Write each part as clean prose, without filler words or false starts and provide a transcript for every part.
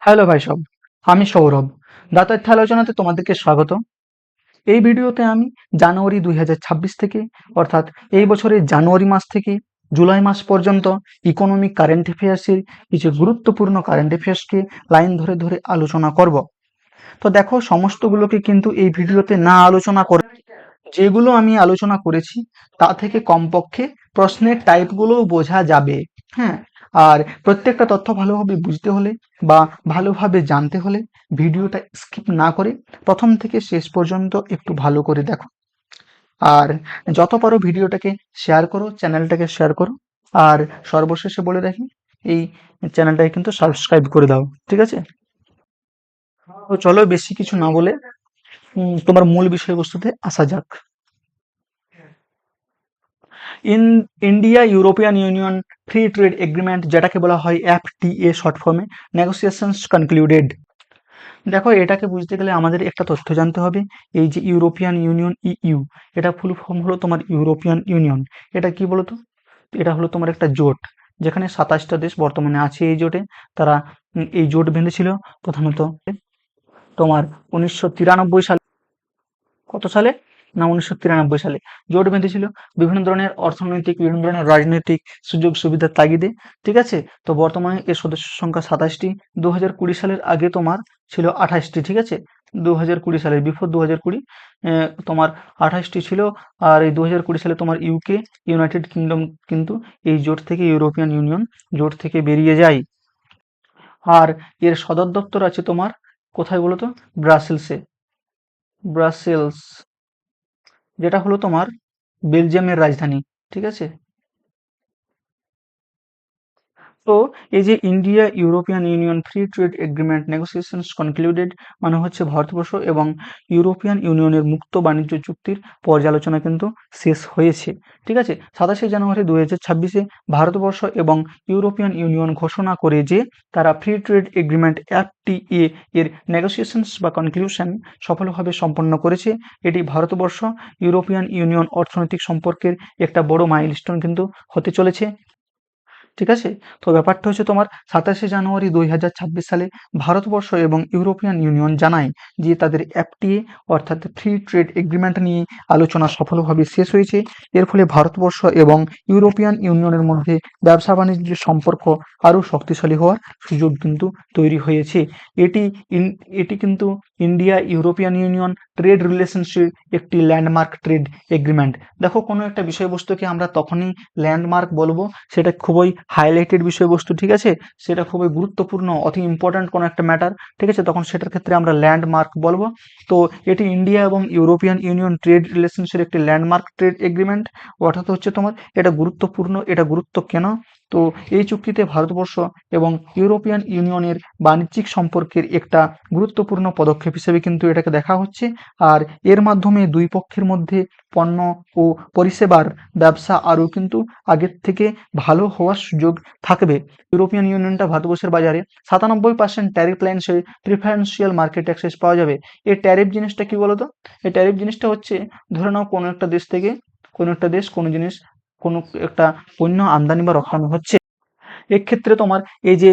Hello ভাই সব, আমি সৌরভ। দাতব্য আলোচনাতে তোমাদেরকে স্বাগত। এই ভিডিওতে আমি জানুয়ারি 2026 থেকে অর্থাৎ এই বছরের জানুয়ারি মাস থেকে জুলাই মাস পর্যন্ত ইকোনমিক কারেন্ট অ্যাফেয়ার্সের কিছু গুরুত্বপূর্ণ কারেন্ট অ্যাফেয়ার্সকে লাইন ধরে ধরে আলোচনা করব। তো দেখো, সমস্তগুলোকে কিন্তু এই ভিডিওতে না আলোচনা করে যেগুলো আমি আলোচনা করেছি তা থেকে কমপক্ষে প্রশ্নের টাইপগুলোও বোঝা যাবে। হ্যাঁ, আর প্রত্যেকটা তথ্য ভালোভাবে বুঝতে হলে বা ভালোভাবে জানতে হলে ভিডিওটা স্কিপ না করে প্রথম থেকে শেষ পর্যন্ত একটু ভালো করে দেখো। আর যত পারো ভিডিওটাকে শেয়ার করো, চ্যানেলটাকে শেয়ার করো। আর সর্বশেষে বলে রাখি, এই চ্যানেলটাকে কিন্তু সাবস্ক্রাইব করে দাও, ঠিক আছে? তো চলো, বেশি কিছু না বলে তোমার মূল বিষয়বস্তুতে আসা যাক। In India European union free trade agreement, যেটাকে বলা হয় এফটিএ শর্ট ফর্মে, নেগোসিয়েশনস কনক্লুডেড। দেখো, এটাকে বুঝতে গেলে আমাদের একটা তথ্য জানতে হবে। এই যে ইউরোপিয়ান ইউনিয়ন, ইইউ, এটা ফুল ফর্ম হলো তোমার ইউরোপিয়ান ইউনিয়ন। এটা কি বলতো? এটা হলো তোমার একটা জোট, যেখানে 27টা দেশ বর্তমানে আছে এই জোটে। তারা এই জোট বেঁধেছিল প্রথমত তোমার 1993 সালে। কত সালে? না, 1993 সালে জোট বেঁধেছিল বিভিন্ন ধরনের অর্থনৈতিক, বিভিন্ন ধরনের রাজনৈতিক সুযোগ সুবিধার তাগিদে। ঠিক আছে? তো বর্তমানে এর সদস্য সংখ্যা 27টি। 2020 সালের আগে তোমার ছিল 28টি। ঠিক আছে? 2020 সালের বিফোর 2020 তোমার 28টি ছিল। আর এই 2020 সালে তোমার ইউকে, ইউনাইটেড কিংডম কিন্তু এই জোট থেকে, ইউরোপিয়ান ইউনিয়ন জোট থেকে বেরিয়ে যায়। আর এর সদর দপ্তর আছে তোমার কোথায় বলো তো? ব্রাসেলসে। ব্রাসেলস, যেটা হলো তোমার বেলজিয়ামের রাজধানী। ঠিক আছে? তো এই যে India European union free trade agreement negotiations concluded, মানে হচ্ছে ভারতবর্ষ এবং ইউরোপিয়ান ইউনিয়নের মুক্ত বাণিজ্য চুক্তির পর্যালোচনা কিন্তু শেষ হয়েছে। ঠিক আছে? 27 জানুয়ারি 2026 ভারতবর্ষ এবং ইউরোপিয়ান ইউনিয়ন ঘোষণা করে যে তারা ফ্রি ট্রেড এগ্রিমেন্ট এফটিএ এর নেগোসিয়েশনস বা কনক্লুশন সফলভাবে সম্পন্ন করেছে। এটি ভারতবর্ষ ইউরোপিয়ান ইউনিয়ন অর্থনৈতিক সম্পর্কের একটা বড় মাইলস্টোন কিন্তু হতে চলেছে। ঠিক আছে? তো ব্যাপারটা হচ্ছে তোমার 27 জানুয়ারি 2026 সালে ভারতবর্ষ এবং ইউরোপিয়ান ইউনিয়ন জানায় যে তাদের এফটিএ অর্থাৎ ফ্রি ট্রেড এগ্রিমেন্ট নিয়ে আলোচনা সফলভাবে শেষ হয়েছে। এর ফলে ভারতবর্ষ এবং ইউরোপিয়ান ইউনিয়নের মধ্যে ব্যবসা বাণিজ্যের সম্পর্ক আরও শক্তিশালী হওয়ার সুযোগ কিন্তু তৈরি হয়েছে। এটি এটি কিন্তু India European union trade relationship একটি ল্যান্ডমার্ক ট্রেড এগ্রিমেন্ট। দেখো, কোনো একটা বিষয়বস্তুকে আমরা তখনই ল্যান্ডমার্ক বলবো সেটা খুবই হাইলাইটেড বিষয়বস্তু। ঠিক আছে? সেটা খুবই গুরুত্বপূর্ণ, অতি ইম্পর্ট্যান্ট কোনো একটা ম্যাটার। ঠিক আছে? তখন সেটার ক্ষেত্রে আমরা ল্যান্ডমার্ক বলবো। তো এটি ইন্ডিয়া এবং ইউরোপিয়ান ইউনিয়ন ট্রেড রিলেশনসের একটি ল্যান্ডমার্ক ট্রেড এগ্রিমেন্ট। অর্থাৎ হচ্ছে তোমার এটা গুরুত্বপূর্ণ। এটা গুরুত্ব কেন? তো এই চুক্তিতে ভারতবর্ষ এবং ইউরোপিয়ান ইউনিয়নের বাণিজ্যিক সম্পর্কের একটা গুরুত্বপূর্ণ পদক্ষেপ হিসেবে কিন্তু এটাকে দেখা হচ্ছে। আর এর মাধ্যমে দুই পক্ষের মধ্যে পণ্য ও পরিষেবার ব্যবসা আরও কিন্তু আগের থেকে ভালো হওয়ার সুযোগ থাকবে। ইউরোপিয়ান ইউনিয়নটা ভারতবর্ষের বাজারে 97% ট্যারিফ লাইন্সে প্রিফারেন্সিয়াল মার্কেট অ্যাক্সেস পাওয়া যাবে। এই ট্যারিফ জিনিসটা কি বলতো? এই ট্যারিফ জিনিসটা হচ্ছে, ধরে নাও কোনো একটা দেশ থেকে কোনো একটা দেশ কোনো জিনিস, কোনো একটা পণ্য আমদানি বা রপ্তানি হচ্ছে। এক্ষেত্রে তোমার এই যে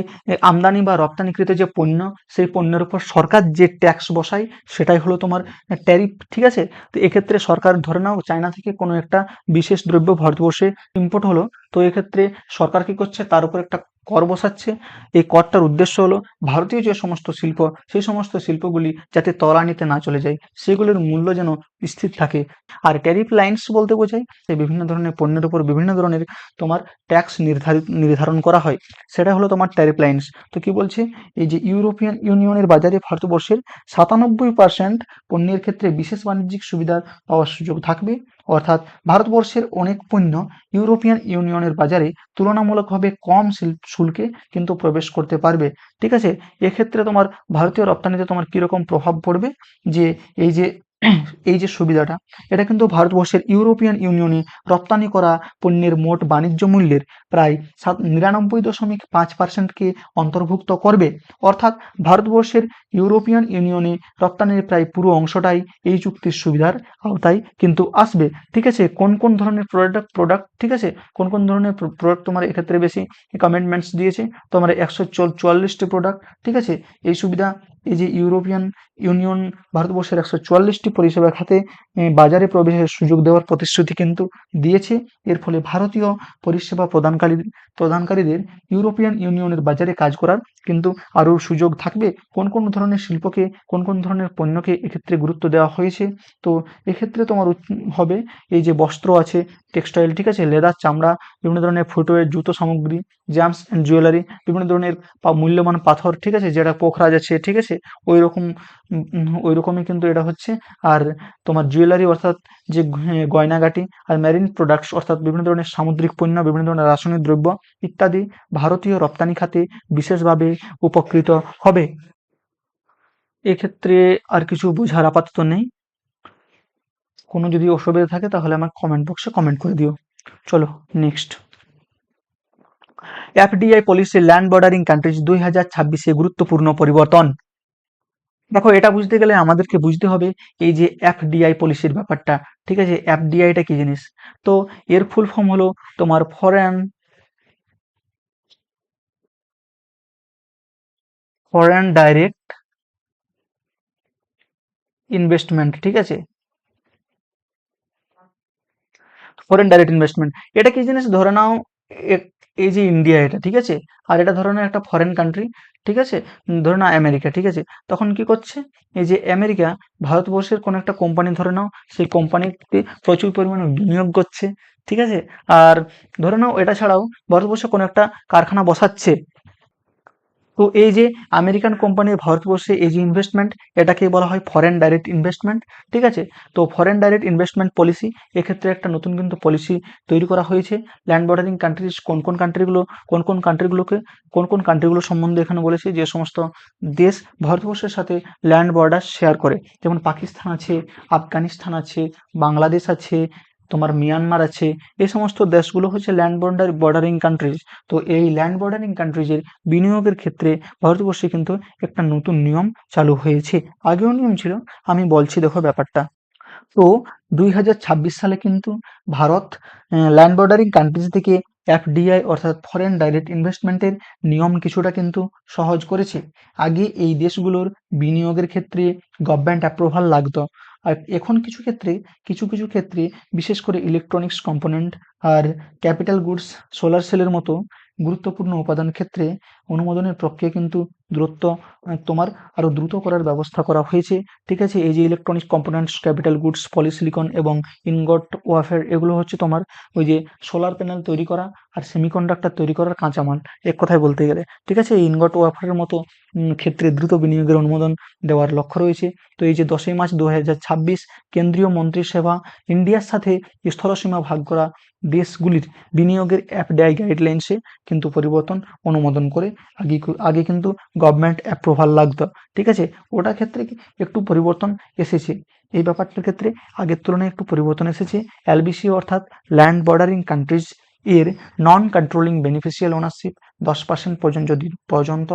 আমদানি বা রপ্তানিকৃত যে পণ্য, সেই পণ্যের উপর সরকার যে ট্যাক্স বসায় সেটাই হলো তোমার ট্যারিফ। ঠিক আছে? তো এক্ষেত্রে সরকার, ধরে নাও চায়না থেকে কোনো একটা বিশেষ দ্রব্য ভারতবর্ষে ইম্পোর্ট হলো। তো এক্ষেত্রে সরকার কি করছে? তার উপর একটা কর বসাচ্ছে। এই করটার উদ্দেশ্য হলো ভারতীয় যে সমস্ত শিল্প, সেই সমস্ত শিল্পগুলি যাতে তলানিতে না চলে যায়, সেগুলোর মূল্য যেন স্থির থাকে। আর ট্যারিফ লাইন্স বলতে বোঝায় যে বিভিন্ন ধরনের পণ্যের উপর বিভিন্ন ধরনের তোমার ট্যাক্স নির্ধারণ করা হয়। সেটা হলো তোমার ট্যারিফ লাইন্স। তো কি বলছে? এই যে ইউরোপিয়ান ইউনিয়নের বাজারে ভারতবর্ষের 97% পণ্যের ক্ষেত্রে বিশেষ বাণিজ্যিক সুবিধা পাওয়ার সুযোগ থাকবে। অর্থাৎ ভারতবর্ষের অনেক পণ্য ইউরোপিয়ান ইউনিয়নের বাজারে তুলনামূলকভাবে কম শুল্কে কিন্তু প্রবেশ করতে পারবে। ঠিক আছে? এক্ষেত্রে তোমার ভারতীয় রপ্তানিতে তোমার কীরকম প্রভাব পড়বে? যে এই যে এই যে সুবিধাটা, এটা কিন্তু ভারতবর্ষের ইউরোপিয়ান ইউনিয়নে রপ্তানি করা পণ্যের মোট বাণিজ্য মূল্যের প্রায় 99.5%কে অন্তর্ভুক্ত করবে। অর্থাৎ ভারতবর্ষের ইউরোপিয়ান ইউনিয়নে রপ্তানির প্রায় পুরো অংশটাই এই চুক্তির সুবিধার আওতায় কিন্তু আসবে। ঠিক আছে, কোন কোন ধরনের প্রোডাক্ট, ঠিক আছে, কোন কোন ধরনের প্রোডাক্ট তোমার এক্ষেত্রে বেশি কমিটমেন্টস দিয়েছে, তোমার 144টি প্রোডাক্ট। ঠিক আছে, এই সুবিধা, এই যে ইউরোপিয়ান ইউনিয়ন ভারতবর্ষের 144টি পরিষেবা খাতে বাজারে প্রবেশের সুযোগ দেওয়ার প্রতিশ্রুতি কিন্তু দিয়েছে। এর ফলে ভারতীয় পরিষেবা প্রদানকারীদের ইউরোপিয়ান ইউনিয়নের বাজারে কাজ করার কিন্তু আরও সুযোগ থাকবে। কোন কোন ধরনের শিল্পকে, কোন কোন ধরনের পণ্যকে এক্ষেত্রে গুরুত্ব দেওয়া হয়েছে, তো এক্ষেত্রে তোমার হবে এই যে বস্ত্র আছে, টেক্সটাইল, ঠিক আছে, লেদার, চামড়া, বিভিন্ন ধরনের ফুটওয়্যার, জুতো সামগ্রী, জেমস অ্যান্ড জুয়েলারি, বিভিন্ন ধরনের মূল্যবান পাথর, ঠিক আছে, যেটা পোখরাজ আছে, ঠিক আছে, ওই রকম ওই রকমই কিন্তু এটা হচ্ছে। আর তোমার জুয়েলারি অর্থাৎ যে গয়নাগাটি, আর ম্যারিন প্রোডাক্টস অর্থাৎ বিভিন্ন ধরনের সামুদ্রিক পণ্য, বিভিন্ন ধরনের রাসায়নিক দ্রব্য ইত্যাদি ভারতীয় রপ্তানি খাতে বিশেষভাবে উপকৃত হবে। এক্ষেত্রে আর কিছু বোঝার আপাতত নেই। কোনো যদি অসুবিধা থাকে তাহলে আমার কমেন্ট বক্সে কমেন্ট করে দিও। চলো next. FDI policy land bordering countries 2026-এ গুরুত্বপূর্ণ পরিবর্তন। দেখো, এটা বুঝতে গেলে আমাদেরকে বুঝতে হবে এই যে এফডিআই পলিসির ব্যাপারটা। ঠিক আছে, এফডিআইটা কি জিনিস? তো এর ফুল ফর্ম হলো তোমার ফরেন ডাইরেক্ট ইনভেস্টমেন্ট। ঠিক আছে, ফরেন ডাইরেক্ট ইনভেস্টমেন্ট, এটা কি জিনিস? ধরে নাও এই যে ইন্ডিয়া, এটা ঠিক আছে, আর এটা ধরে নাও একটা ফরেন কান্ট্রি, ঠিক আছে, ধরে নাও আমেরিকা, ঠিক আছে। তখন কি করছে, এই যে আমেরিকা ভারতবর্ষের কোনো একটা কোম্পানি ধরে নাও, সেই কোম্পানিতে প্রচুর পরিমাণে বিনিয়োগ করছে, ঠিক আছে। আর ধরে নাও এটা ছাড়াও ভারতবর্ষে কোনো একটা কারখানা বসাচ্ছে। তো এই যে আমেরিকান কোম্পানির ভারতবর্ষে এই যে ইনভেস্টমেন্ট, এটাকে বলা হয় ফরেন ডাইরেক্ট ইনভেস্টমেন্ট। ঠিক আছে, তো ফরেন ডাইরেক্ট ইনভেস্টমেন্ট পলিসি, এক্ষেত্রে একটা নতুন কিন্তু পলিসি তৈরি করা হয়েছে। ল্যান্ড বর্ডারিং কান্ট্রিজ কোন কোন কান্ট্রিগুলো সম্বন্ধে এখানে বলেছে, যে সমস্ত দেশ ভারতবর্ষের সাথে ল্যান্ড বর্ডার শেয়ার করে, যেমন পাকিস্তান আছে, আফগানিস্তান আছে, বাংলাদেশ আছে, তোমার মিয়ানমার আছে। এই সমস্ত দেশগুলো হচ্ছে ল্যান্ড বর্ডারিং কান্ট্রিজ। তো এই ল্যান্ড বর্ডারিং কান্ট্রিজের বিনিয়োগের ক্ষেত্রে ভারতবর্ষে কিন্তু একটা নতুন নিয়ম চালু হয়েছে। আগেও নিয়ম ছিল, আমি বলছি দেখো ব্যাপারটা। তো 2026 সালে কিন্তু ভারত ল্যান্ড বর্ডারিং কান্ট্রিজ থেকে এফডিআই অর্থাৎ ফরেন ডাইরেক্ট ইনভেস্টমেন্টের নিয়ম কিছুটা কিন্তু সহজ করেছে। আগে এই দেশগুলোর বিনিয়োগের ক্ষেত্রে গভর্নমেন্ট অ্যাপ্রুভাল লাগতো, আর এখন কিছু কিছু ক্ষেত্রে বিশেষ করে ইলেকট্রনিক্স কম্পোনেন্ট আর ক্যাপিটাল গুডস, সোলার সেলের মতো গুরুত্বপূর্ণ উপাদান ক্ষেত্রে অনুমোদনের প্রক্রিয়া কিন্তু দ্রুত তোমার আরও দ্রুত করার ব্যবস্থা করা হয়েছে। ঠিক আছে, এই যে electronics components, capital goods, polysilicon এবং ইনগট ওয়াফেয়ার, এগুলো হচ্ছে তোমার ওই যে সোলার প্যানেল তৈরি করা আর সেমিকন্ডাক্টর তৈরি করার কাঁচামাল, এক কথায় বলতে গেলে। ঠিক আছে, এই ইনগট ওয়াফেয়ারের মতো ক্ষেত্রে দ্রুত বিনিয়োগের অনুমোদন দেওয়ার লক্ষ্য রয়েছে। তো এই যে 10ই মার্চ 2026 কেন্দ্রীয় মন্ত্রিসভা ইন্ডিয়ার সাথে স্থলসীমা ভাগ করা দেশগুলির বিনিয়োগের এফডিআই গাইডলাইন্সে কিন্তু পরিবর্তন অনুমোদন করে। আগে কিন্তু গভর্নমেন্ট অ্যাপ্রুভাল লাগতো। ঠিক আছে, ওটার ক্ষেত্রে একটু পরিবর্তন এসেছে। এই ব্যাপারটার ক্ষেত্রে আগের তুলনায় একটু পরিবর্তন এসেছে। এলবিসি অর্থাৎ ল্যান্ড বর্ডারিং কান্ট্রিজ এর নন কন্ট্রোলিং বেনিফিশিয়াল ওনারশিপ 10% পর্যন্ত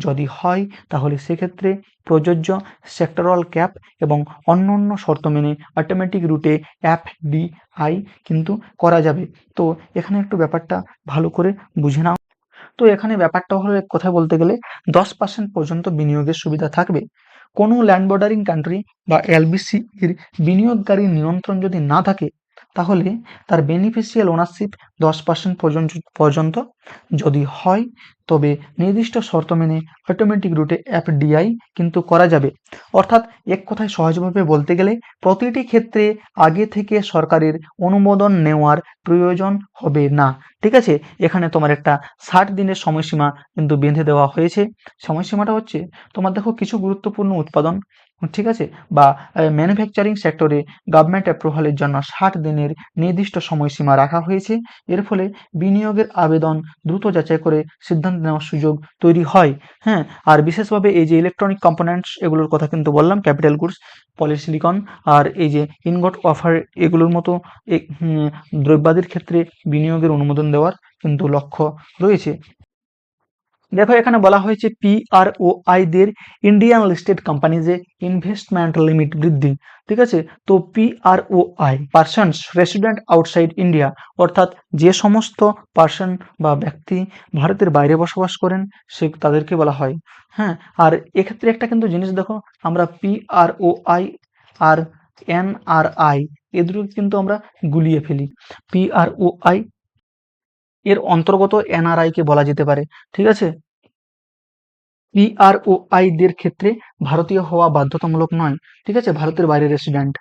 যদি হয়, তাহলে সেক্ষেত্রে প্রযোজ্য সেক্টরাল ক্যাপ এবং অন্যান্য শর্ত মেনে অটোমেটিক রুটে এফডিআই কিন্তু করা যাবে। তো এখানে একটু ব্যাপারটা ভালো করে বুঝে নাও। তো এখানে ব্যাপারটা হলো, এক কথায় বলতে গেলে 10% পর্যন্ত বিনিয়োগের সুবিধা থাকবে। কোনো ল্যান্ড বর্ডারিং কান্ট্রি বা এলবিসি এর বিনিয়োগকারী নিয়ন্ত্রণ যদি না থাকে, তাহলে তার বেনিফিশিয়াল ওনারশিপ 10% পর্যন্ত যদি হয়, তবে নির্দিষ্ট শর্ত মেনে অটোমেটিক রুটে এফডিআই কিন্তু করা যাবে। অর্থাৎ এক কথায় সহজভাবে বলতে গেলে প্রতিটি ক্ষেত্রে আগে থেকে সরকারের অনুমোদন নেওয়ার প্রয়োজন হবে না। ঠিক আছে, এখানে তোমার একটা 60 দিনের সময়সীমা কিন্তু বেঁধে দেওয়া হয়েছে। সময়সীমাটা হচ্ছে, তোমার দেখো কিছু গুরুত্বপূর্ণ উৎপাদন ঠিক আছে, বা ম্যানুফ্যাকচারিং সেক্টরে গভর্নমেন্ট অ্যাপ্রুভালের জন্য 60 দিনের নির্দিষ্ট সময়সীমা রাখা হয়েছে। এর ফলে বিনিয়োগের আবেদন দ্রুত যাচাই করে সিদ্ধান্ত নেওয়ার সুযোগ তৈরি হয়। হ্যাঁ, আর বিশেষভাবে এই যে ইলেকট্রনিক কম্পোনেন্টস এগুলোর কথা কিন্তু বললাম, ক্যাপিটাল গুডস, পলিসিলিকন, আর এই যে ইনগট ওয়াফার এগুলোর মতো দ্রব্যাদির ক্ষেত্রে বিনিয়োগের অনুমোদন দেওয়ার কিন্তু লক্ষ্য রয়েছে। দেখো এখানে বলা হয়েছে PROI দের ইন্ডিয়ান লিস্টেড কোম্পানিজে ইনভেস্টমেন্ট লিমিট বৃদ্ধি। ঠিক আছে, তো PROI persons resident outside India, অর্থাৎ যে সমস্ত পার্সন বা ব্যক্তি ভারতের বাইরে বসবাস করেন তাদেরকে বলা হয়। হ্যাঁ, আর এক্ষেত্রে একটা কিন্তু জিনিস দেখো, আমরা PROI আর NRI এদের কিন্তু আমরা গুলিয়ে ফেলি। PROI এর অন্তর্গত NRI কে বলা যেতে পারে। ঠিক আছে, PROI দের ক্ষেত্রে ভারতীয় হওয়া বাধ্যতামূলক নয়। ঠিক আছে, ভারতের বাইরে রেসিডেন্ট,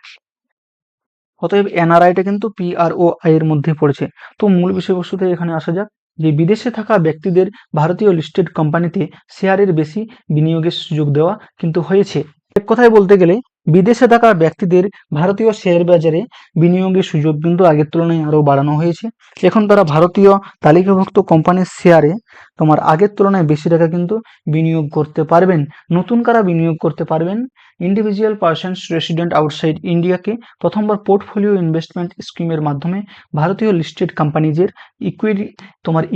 অতএব এনআরআইটা কিন্তু PROI এর মধ্যে পড়েছে। তো মূল বিষয়বস্তুতে এখানে আসা যাক, যে বিদেশে থাকা ব্যক্তিদের ভারতীয় লিস্টেড কোম্পানিতে শেয়ারের বেশি বিনিয়োগের সুযোগ দেওয়া কিন্তু হয়েছে। এক কথায় বলতে গেলে বিদেশে থাকা ব্যক্তিদের ভারতীয় শেয়ার বাজারে বিনিয়োগের সুযোগ কিন্তু আগের তুলনায় আরো বাড়ানো হয়েছে। এখন তারা ভারতীয় তালিকাভুক্ত কোম্পানির শেয়ারে তোমার আগের তুলনায় বেশি টাকা কিন্তু বিনিয়োগ করতে পারবেন। নতুন কারা বিনিয়োগ করতে পারবেন? ইন্ডিভিজুয়াল পার্সনস রেসিডেন্ট আউটসাইড ইন্ডিয়াকে প্রথমবার পোর্টফোলিও ইনভেস্টমেন্ট স্কিমের মাধ্যমে ভারতীয় লিস্টেড কোম্পানিজের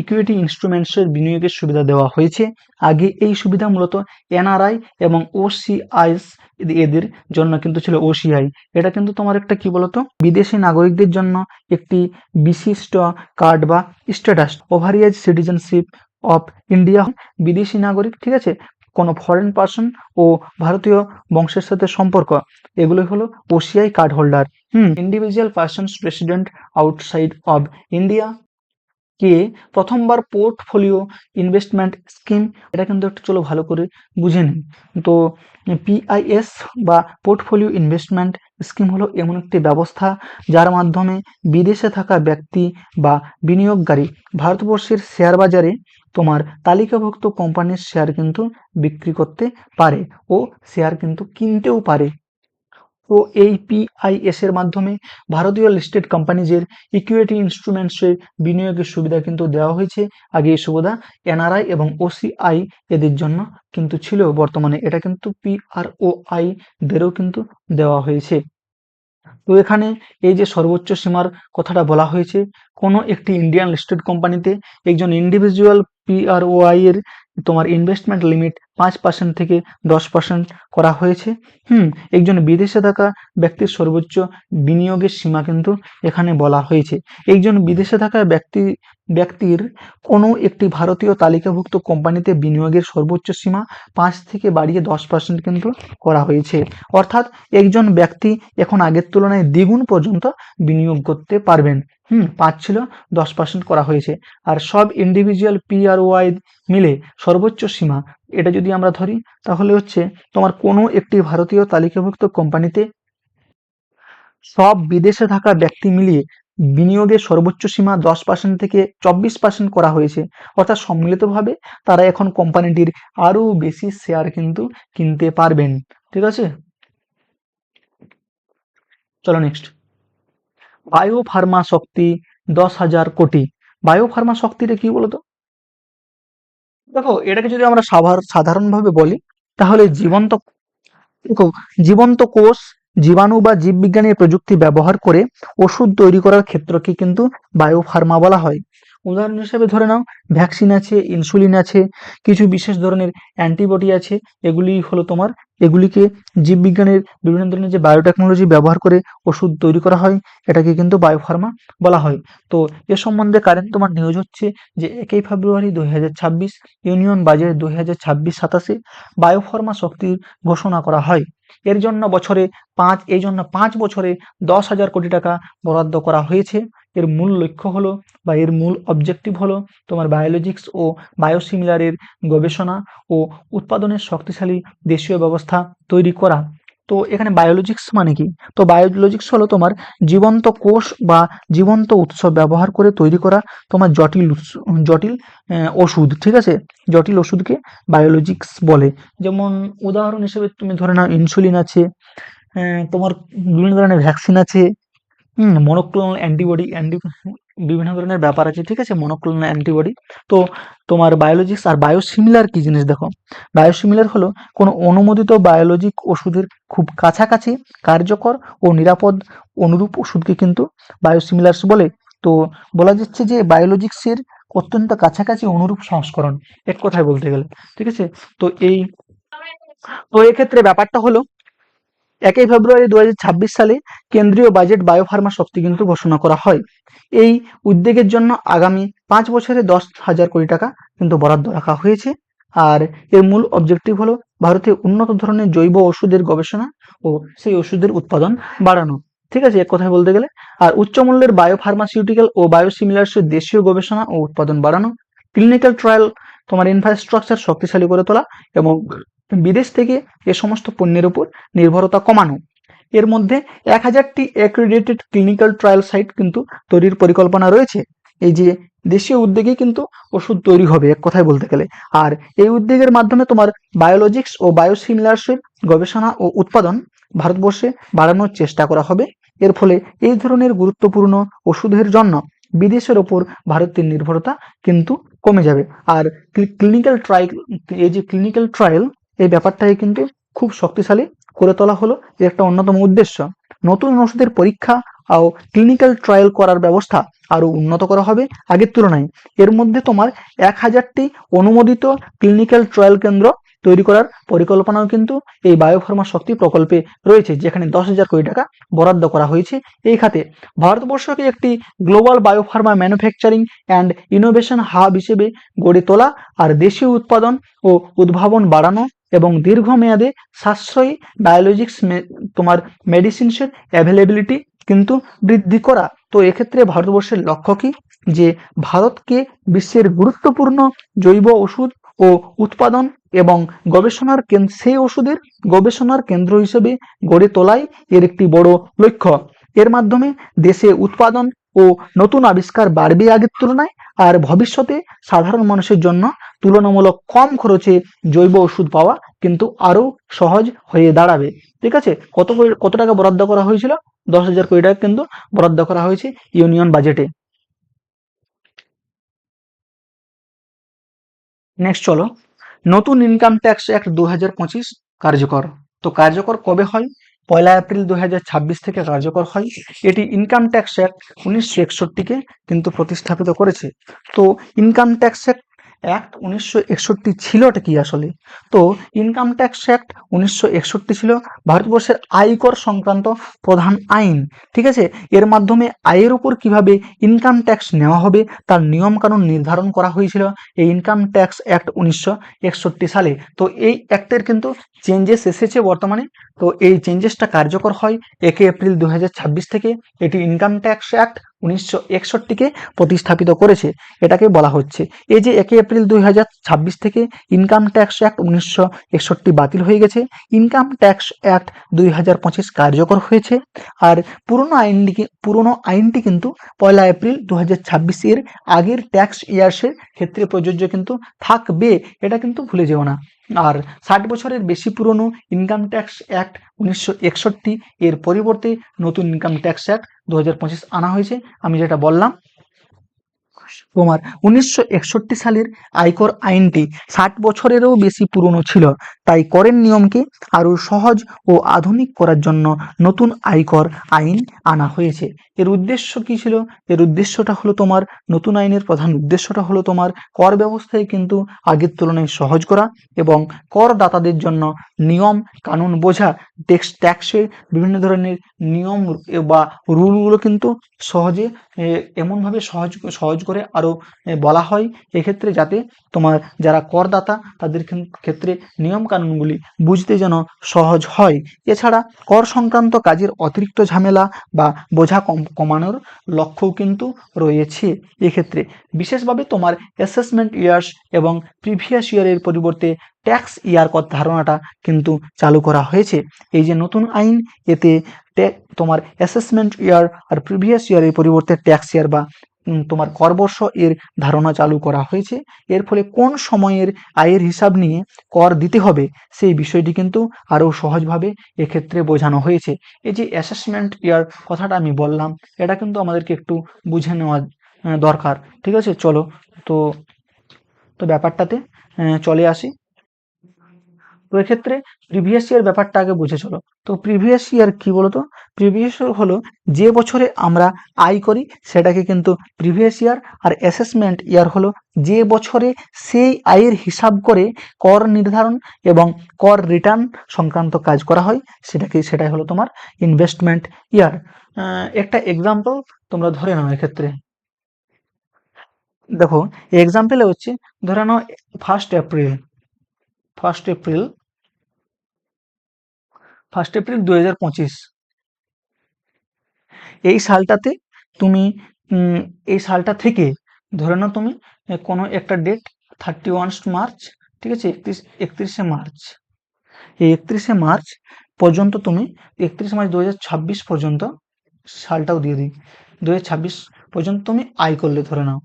ইকুইটি ইনস্ট্রুমেন্টসের বিনিয়োগের সুবিধা দেওয়া হয়েছে। আগে এই সুবিধা মূলত এনআরআই এবং ওসিআইস এদের জন্য কিন্তু ছিল। ওসিআই এটা কিন্তু তোমার একটা কি বলতো, বিদেশি নাগরিকদের জন্য একটি বিশিষ্ট কার্ড বা স্ট্যাটাস, ওভারএজ সিটিজেনশিপ অফ ইন্ডিয়া, বিদেশি নাগরিক, ঠিক আছে, কোনো ফরেন পার্সন ও ভারতীয় বংশের সাথে সম্পর্ক, এগুলো হলো OCI card holder. Individual persons resident outside of India কে প্রথমবার পোর্টফোলিও ইনভেস্টমেন্ট স্কিম, এটা কিন্তু একটু চলো ভালো করে বুঝে নিই। তো PIS বা পোর্টফোলিও ইনভেস্টমেন্ট স্কিম হলো এমন একটি ব্যবস্থা যার মাধ্যমে বিদেশে থাকা ব্যক্তি বা বিনিয়োগকারী ভারতবর্ষের শেয়ার বাজারে তোমার তালিকাভুক্ত কোম্পানির শেয়ার কিন্তু বিক্রি করতে পারে ও শেয়ার কিন্তু কিনতেও পারে। তো এই PIS এর মাধ্যমে ভারতীয় লিস্টেড কোম্পানিজের ইকুইটি ইনস্ট্রুমেন্টসের বিনিয়োগের সুবিধা কিন্তু দেওয়া হয়েছে। আগে এই সুবিধা এনআরআই এবং ওসিআই এদের জন্য কিন্তু ছিল, বর্তমানে এটা কিন্তু PROI দেরও কিন্তু দেওয়া হয়েছে। তো এখানে এই যে সর্বোচ্চ সীমার কথাটা বলা হয়েছে, কোনো একটি ইন্ডিয়ান লিস্টেড কোম্পানিতে একজন ইন্ডিভিজুয়াল PROI এর তোমার ইনভেস্টমেন্ট লিমিট 5% থেকে 10% করা হয়েছে। একজন বিদেশে থাকা ব্যক্তির সর্বোচ্চ বিনিয়োগের সীমা কিন্তু এখানে বলা হয়েছে। একজন বিদেশে থাকা ব্যক্তির কোনো একটি ভারতীয় তালিকাভুক্ত কোম্পানিতে বিনিয়োগের সর্বোচ্চ সীমা 5 থেকে বাড়িয়ে 10% কিন্তু করা হয়েছে। অর্থাৎ একজন ব্যক্তি এখন আগের তুলনায় দ্বিগুণ পর্যন্ত বিনিয়োগ করতে পারবেন। 5 ছিল, 10% করা হয়েছে। আর সব ইন্ডিভিজুয়াল PROI মিলে সর্বোচ্চ সীমা, এটা যদি আমরা ধরি তাহলে হচ্ছে তোমার কোনো একটি ভারতীয় তালিকাভুক্ত কোম্পানিতে সব বিদেশে থাকা ব্যক্তি মিলিয়ে বিনিয়োগের সর্বোচ্চ সীমা 10% থেকে 24% করা হয়েছে। অর্থাৎ সম্মিলিতভাবে তারা এখন কোম্পানিটির আরো বেশি শেয়ার কিন্তু কিনতে পারবেন। ঠিক আছে, চলো নেক্সট। বায়ো ফার্মা শক্তি 10,000 কোটি। বায়ো ফার্মা শক্তিটা কি বলতো? দেখো এটাকে যদি আমরা সাধারণভাবে বলি তাহলে দেখো জীবন্ত কোষ, জীবাণু বা জীববিজ্ঞানের প্রযুক্তি ব্যবহার করে ওষুধ তৈরি করার ক্ষেত্রকে কিন্তু বায়োফার্মা বলা হয়। উদাহরণ হিসেবে ধরে নাও, ভ্যাকসিন আছে, ইনসুলিন আছে, কিছু বিশেষ ধরনের অ্যান্টিবডি আছে, এগুলি হলো তোমার, এগুলিকে জীববিজ্ঞানের বিভিন্ন ধরনের যে বায়োটেকনোলজি ব্যবহার করে ওষুধ তৈরি করা হয়, এটাকে কিন্তু বায়োফার্মা বলা হয়। তো এ সম্বন্ধে কারেন্ট তোমার নিউজ হচ্ছে যে 1 ফেব্রুয়ারি 2026 ইউনিয়ন বাজেট 2026-27 বায়োফার্মা শক্তির ঘোষণা করা হয়। এর জন্য এই জন্য 5 বছরে 10,000 কোটি টাকা বরাদ্দ করা হয়েছে। এর মূল লক্ষ্য হলো বা এর মূল অবজেক্টিভ হলো তোমার বায়োলজিক্স ও বায়োসিমিলারের গবেষণা ও উৎপাদনের শক্তিশালী দেশীয় ব্যবস্থা তৈরি করা। তো এখানে বায়োলজিক্স মানে কি? তো বায়োলজিক্স হলো তোমার জীবন্ত কোষ বা জীবন্ত উৎস ব্যবহার করে তৈরি করা তোমার জটিল ওষুধ, ঠিক আছে? জটিল ওষুধকে বায়োলজিক্স বলে। যেমন উদাহরণ হিসেবে তুমি ধরে নাও ইনসুলিন আছে, তোমার বিভিন্ন ধরনের ভ্যাকসিন আছে, মনোক্লোনাল অ্যান্টিবডি বিভিন্ন ধরনের ব্যাপার আছে, ঠিক আছে? Monoclonal antibody. তো তোমার বায়োলজিক্স আর বায়োসিমিলার কি জিনিস দেখো, বায়োসিমিলার হলো কোনো অনুমোদিত বায়োলজিক ওষুধের খুব কাছাকাছি কার্যকর ও নিরাপদ অনুরূপ ওষুধকে কিন্তু বায়োসিমিলার্স বলে। তো বলা যাচ্ছে যে বায়োলজিক্সের অত্যন্ত কাছাকাছি অনুরূপ সংস্করণ, এক কথায় বলতে গেলে, ঠিক আছে? তো এক্ষেত্রে ব্যাপারটা হলো 1 ফেব্রুয়ারি 2026 সালে কেন্দ্রীয় বাজেট বায়োফার্মা শক্তি কিন্তু ঘোষণা করা হয়। এই উদ্যোগের জন্য আগামী 5 বছরে 10,000 কোটি টাকা কিন্তু বরাদ্দ রাখা হয়েছে। আর এর মূল অবজেক্টিভ হলো ভারতে উন্নত ধরনের জৈব ওষুধের গবেষণা ও সেই ওষুধের উৎপাদন বাড়ানো, ঠিক আছে? এক কথায় বলতে গেলে। আর উচ্চমূল্যের বায়োফার্মাসিউটিক্যাল ও বায়োসিমিলার্সের দেশীয় গবেষণা ও উৎপাদন বাড়ানো, ক্লিনিক্যাল ট্রায়াল তোমার ইনফ্রাস্ট্রাকচার শক্তিশালী করে তোলা এবং বিদেশ থেকে এ সমস্ত পণ্যের উপর নির্ভরতা কমানো। এর মধ্যে 1000টি অ্যাক্রিডিটেড ক্লিনিক্যাল ট্রায়াল সাইট কিন্তু তৈরির পরিকল্পনা রয়েছে। এই যে দেশীয় উদ্যোগে কিন্তু ওষুধ তৈরি হবে, এক কথায় বলতে গেলে। আর এই উদ্যোগের মাধ্যমে তোমার বায়োলজিক্স ও বায়োসিমিলার্সের গবেষণা ও উৎপাদন ভারতবর্ষে বাড়ানোর চেষ্টা করা হবে। এর ফলে এই ধরনের গুরুত্বপূর্ণ ওষুধের জন্য বিদেশের ওপর ভারতের নির্ভরতা কিন্তু কমে যাবে। আর ক্লিনিক্যাল ট্রায়াল, এই যে ক্লিনিক্যাল ট্রায়াল, এই ব্যাপারটাকে কিন্তু খুব শক্তিশালী করে তোলা হলো এর একটা অন্যতম উদ্দেশ্য। নতুন ওষুধের পরীক্ষা ও ক্লিনিক্যাল ট্রায়াল করার ব্যবস্থা আরো উন্নত করা হবে আগের তুলনায়। এর মধ্যে তোমার 1000টি অনুমোদিত ক্লিনিক্যাল ট্রায়াল কেন্দ্র তৈরি করার পরিকল্পনাও কিন্তু এই বায়োফার্মা শক্তি প্রকল্পে রয়েছে, যেখানে 10,000 কোটি টাকা বরাদ্দ করা হয়েছে এই খাতে। ভারতবর্ষকে একটি global biopharma manufacturing and innovation hub হিসেবে গড়ে তোলা আর দেশীয় উৎপাদন ও উদ্ভাবন বাড়ানো এবং দীর্ঘমেয়াদে সাশ্রয়ী বায়োলজিক্স তোমার মেডিসিনসের অ্যাভেলেবিলিটি কিন্তু বৃদ্ধি করা। তো এক্ষেত্রে ভারতবর্ষের লক্ষ্য কি, যে ভারতকে বিশ্বের গুরুত্বপূর্ণ জৈব ওষুধ ও উৎপাদন এবং গবেষণার সেই ওষুধের গবেষণার কেন্দ্র হিসেবে গড়ে তোলাই এর একটি বড় লক্ষ্য। এর মাধ্যমে দেশে উৎপাদন ও নতুন আবিষ্কার বাড়বে আগের তুলনায়, আর ভবিষ্যতে সাধারণ মানুষের জন্য তুলনামূলক কম খরচে জৈব ওষুধ পাওয়া কিন্তু আরো সহজ হয়ে দাঁড়াবে, ঠিক আছে? কত টাকা বরাদ্দ করা হয়েছিল? 10,000 কোটি টাকা কিন্তু বরাদ্দ করা হয়েছে ইউনিয়ন বাজেটে। নেক্সট চলো, নতুন ইনকাম ট্যাক্স অ্যাক্ট 2025 কার্যকর। তো কার্যকর কবে হয়? 1 এপ্রিল 2026 থেকে কার্যকর হয়। এটি ইনকাম ট্যাক্স অ্যাক্ট 1961-কে কিন্তু প্রতিস্থাপিত করেছে। তো ইনকাম ট্যাক্স অ্যাক্ট 1961 ছিলটা কি আসলে? তো ইনকাম ট্যাক্স অ্যাক্ট 1961 ছিল ভারতবর্ষের আয়কর সংক্রান্ত প্রধান আইন, ঠিক আছে? এর মাধ্যমে আয়ের উপর কিভাবে ইনকাম ট্যাক্স নেওয়া হবে তার নিয়ম কানুন নির্ধারণ করা হয়েছিল এই ইনকাম ট্যাক্স অ্যাক্ট 1961 সালে। তো এই অ্যাক্টের কিন্তু চেঞ্জেস এসেছে বর্তমানে। তো এই চেঞ্জেসটা কার্যকর হয় 1 এপ্রিল 2026 থেকে। এটি ইনকাম ট্যাক্স অ্যাক্ট 1961-কে প্রতিস্থাপিত করেছে, এটাকে বলা হচ্ছে। এই যে 1 এপ্রিল 2026 থেকে ইনকাম ট্যাক্স অ্যাক্ট 1961 বাতিল হয়ে গেছে, ইনকাম ট্যাক্স অ্যাক্ট 2025 কার্যকর হয়েছে। আর পুরনো আইনটি কিন্তু 1 এপ্রিল 2026 এর আগের ট্যাক্স ইয়ার্সের ক্ষেত্রে প্রযোজ্য কিন্তু থাকবে, এটা কিন্তু ভুলে যেও না। আর 60 বছরের বেশি পুরনো ইনকাম ট্যাক্স অ্যাক্ট 1961 এর পরিবর্তে নতুন ইনকাম ট্যাক্স অ্যাক্ট 2025 আনা হয়েছে। আমি যেটা বললাম, তোমার 1961 সালের আয়কর আইনটি 60 বছরেরও বেশি পুরনো ছিল, তাই করের নিয়মকে আরো সহজ ও আধুনিক করার জন্য নতুন আয়কর আইন আনা হয়েছে। এর উদ্দেশ্য কি ছিল? এর উদ্দেশ্যটা হলো তোমার, নতুন আইনের প্রধান উদ্দেশ্যটা হলো তোমার কর ব্যবস্থায় কিন্তু আগের তুলনায় সহজ করা এবং করদাতাদের জন্য নিয়ম কানুন বোঝা, ট্যাক্সের বিভিন্ন ধরনের নিয়ম বা রুলগুলো কিন্তু সহজে এমনভাবে সহজ করে আরো বলা হয়, এক্ষেত্রে যাতে তোমার যারা করদাতা তাদের ক্ষেত্রে নিয়ম কানুন কানুনগুলি বুঝতে যেন সহজ হয়। এছাড়া কর সংক্রান্ত কাজের অতিরিক্ত ঝামেলা বা বোঝা কমানোর লক্ষ্যও কিন্তু রয়েছে। এক্ষেত্রে বিশেষভাবে তোমার অ্যাসেসমেন্ট ইয়ার্স এবং প্রিভিয়াস ইয়ারের পরিবর্তে ট্যাক্স ইয়ার ধারণাটা কিন্তু চালু করা হয়েছে। এই যে নতুন আইন, এতে তোমার অ্যাসেসমেন্ট ইয়ার আর প্রিভিয়াস ইয়ারের পরিবর্তে ট্যাক্স ইয়ার বা তোমার করবর্ষ এর ধারণা চালু করা হয়েছে। এর ফলে কোন সময়ের আয়ের হিসাব নিয়ে কর দিতে হবে সেই বিষয়টি কিন্তু আরও সহজভাবে এক্ষেত্রে বোঝানো হয়েছে। এই যে অ্যাসেসমেন্ট ইয়ার কথাটা আমি বললাম, এটা কিন্তু আমাদেরকে একটু বুঝে নেওয়া দরকার। ঠিক আছে, চলো তো ব্যাপারটাতে চলে আসি। তো এক্ষেত্রে প্রিভিয়াস ইয়ার ব্যাপারটা আগে বুঝে চলো। তো প্রিভিয়াস ইয়ার কি বলতো? প্রিভিয়াস ইয়ার হলো যে বছরে আমরা আয় করি সেটাকে কিন্তু প্রিভিয়াস ইয়ার, আর অ্যাসেসমেন্ট ইয়ার হলো যে বছরে সেই আয়ের হিসাব করে কর নির্ধারণ এবং কর রিটার্ন সংক্রান্ত কাজ করা হয় সেটাই হলো তোমার ইনভেস্টমেন্ট ইয়ার। একটা এক্সাম্পল তোমরা ধরে নাও। এক্ষেত্রে দেখো, এক্সাম্পলে হচ্ছে ধরে নাও 1 এপ্রিল 2025 এই সালটাতে তুমি এই সালটা থেকে ধরে নাও তুমি কোনো একটা ডেট 31 মার্চ, ঠিক আছে, 31শে মার্চ, এই 31শে মার্চ পর্যন্ত তুমি 31 মার্চ 2026 পর্যন্ত, সালটাও দিয়ে দিই, 2026 পর্যন্ত তুমি আয় করলে ধরে নাও।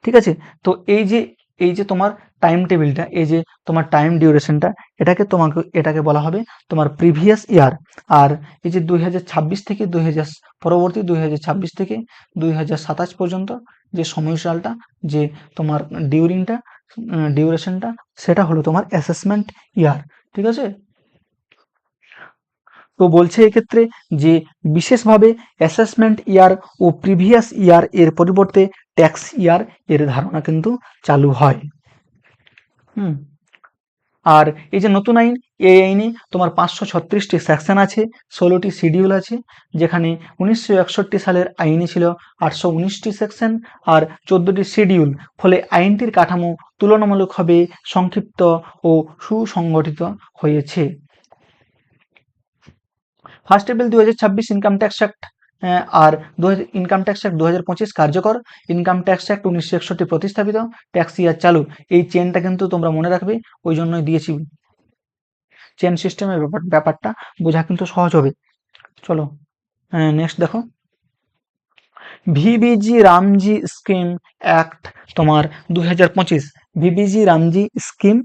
ঠিক আছে, তো এই যে তোমার টাইম টেবিলটা, এই যে তোমার টাইম ডিউরেশনটা, এটাকে বলা হবে তোমার প্রিভিয়াস ইয়ার। আর এই যে 2026 থেকে পরবর্তী 2026 থেকে 2027 পর্যন্ত যে সময়কালটা, যে তোমার ডিউরেশনটা, সেটা হলো তোমার অ্যাসেসমেন্ট ইয়ার। ঠিক আছে, তো বলছে এক্ষেত্রে যে বিশেষভাবে অ্যাসেসমেন্ট ইয়ার ও প্রিভিয়াস ইয়ার এর পরিবর্তে ট্যাক্স ইয়ার এর ধারণা কিন্তু চালু হয়। আর এই যে নতুন আইন, এই আইনে তোমার 536টি সেকশন আছে, 16টি শিডিউল আছে, যেখানে 1961 সালের আইনে ছিল 819টি সেকশন আর 14টি শিডিউল। ফলে আইনটির কাঠামো তুলনামূলকভাবে সংক্ষিপ্ত ও সুসংগঠিত হয়েছে। 1 এপ্রিল 2026 ইনকাম ট্যাক্স অ্যাক্ট আর ইনকাম ট্যাক্স অ্যাক্ট 2025 কার্যকর, ইনকাম ট্যাক্স অ্যাক্ট 1961 প্রতিস্থাপিত, ট্যাক্স ইয়ার চালু। এই চেনটা কিন্তু তোমরা মনে রাখবে, ওই জন্যই দিয়েছি। চেন সিস্টেমের ব্যাপারটা বোঝা কিন্তু সহজ হবে। চলো নেক্সট দেখো, ভিবিজি রামজি স্কিম অ্যাক্ট তোমার 2025, ভিবিজি রামজি স্কিম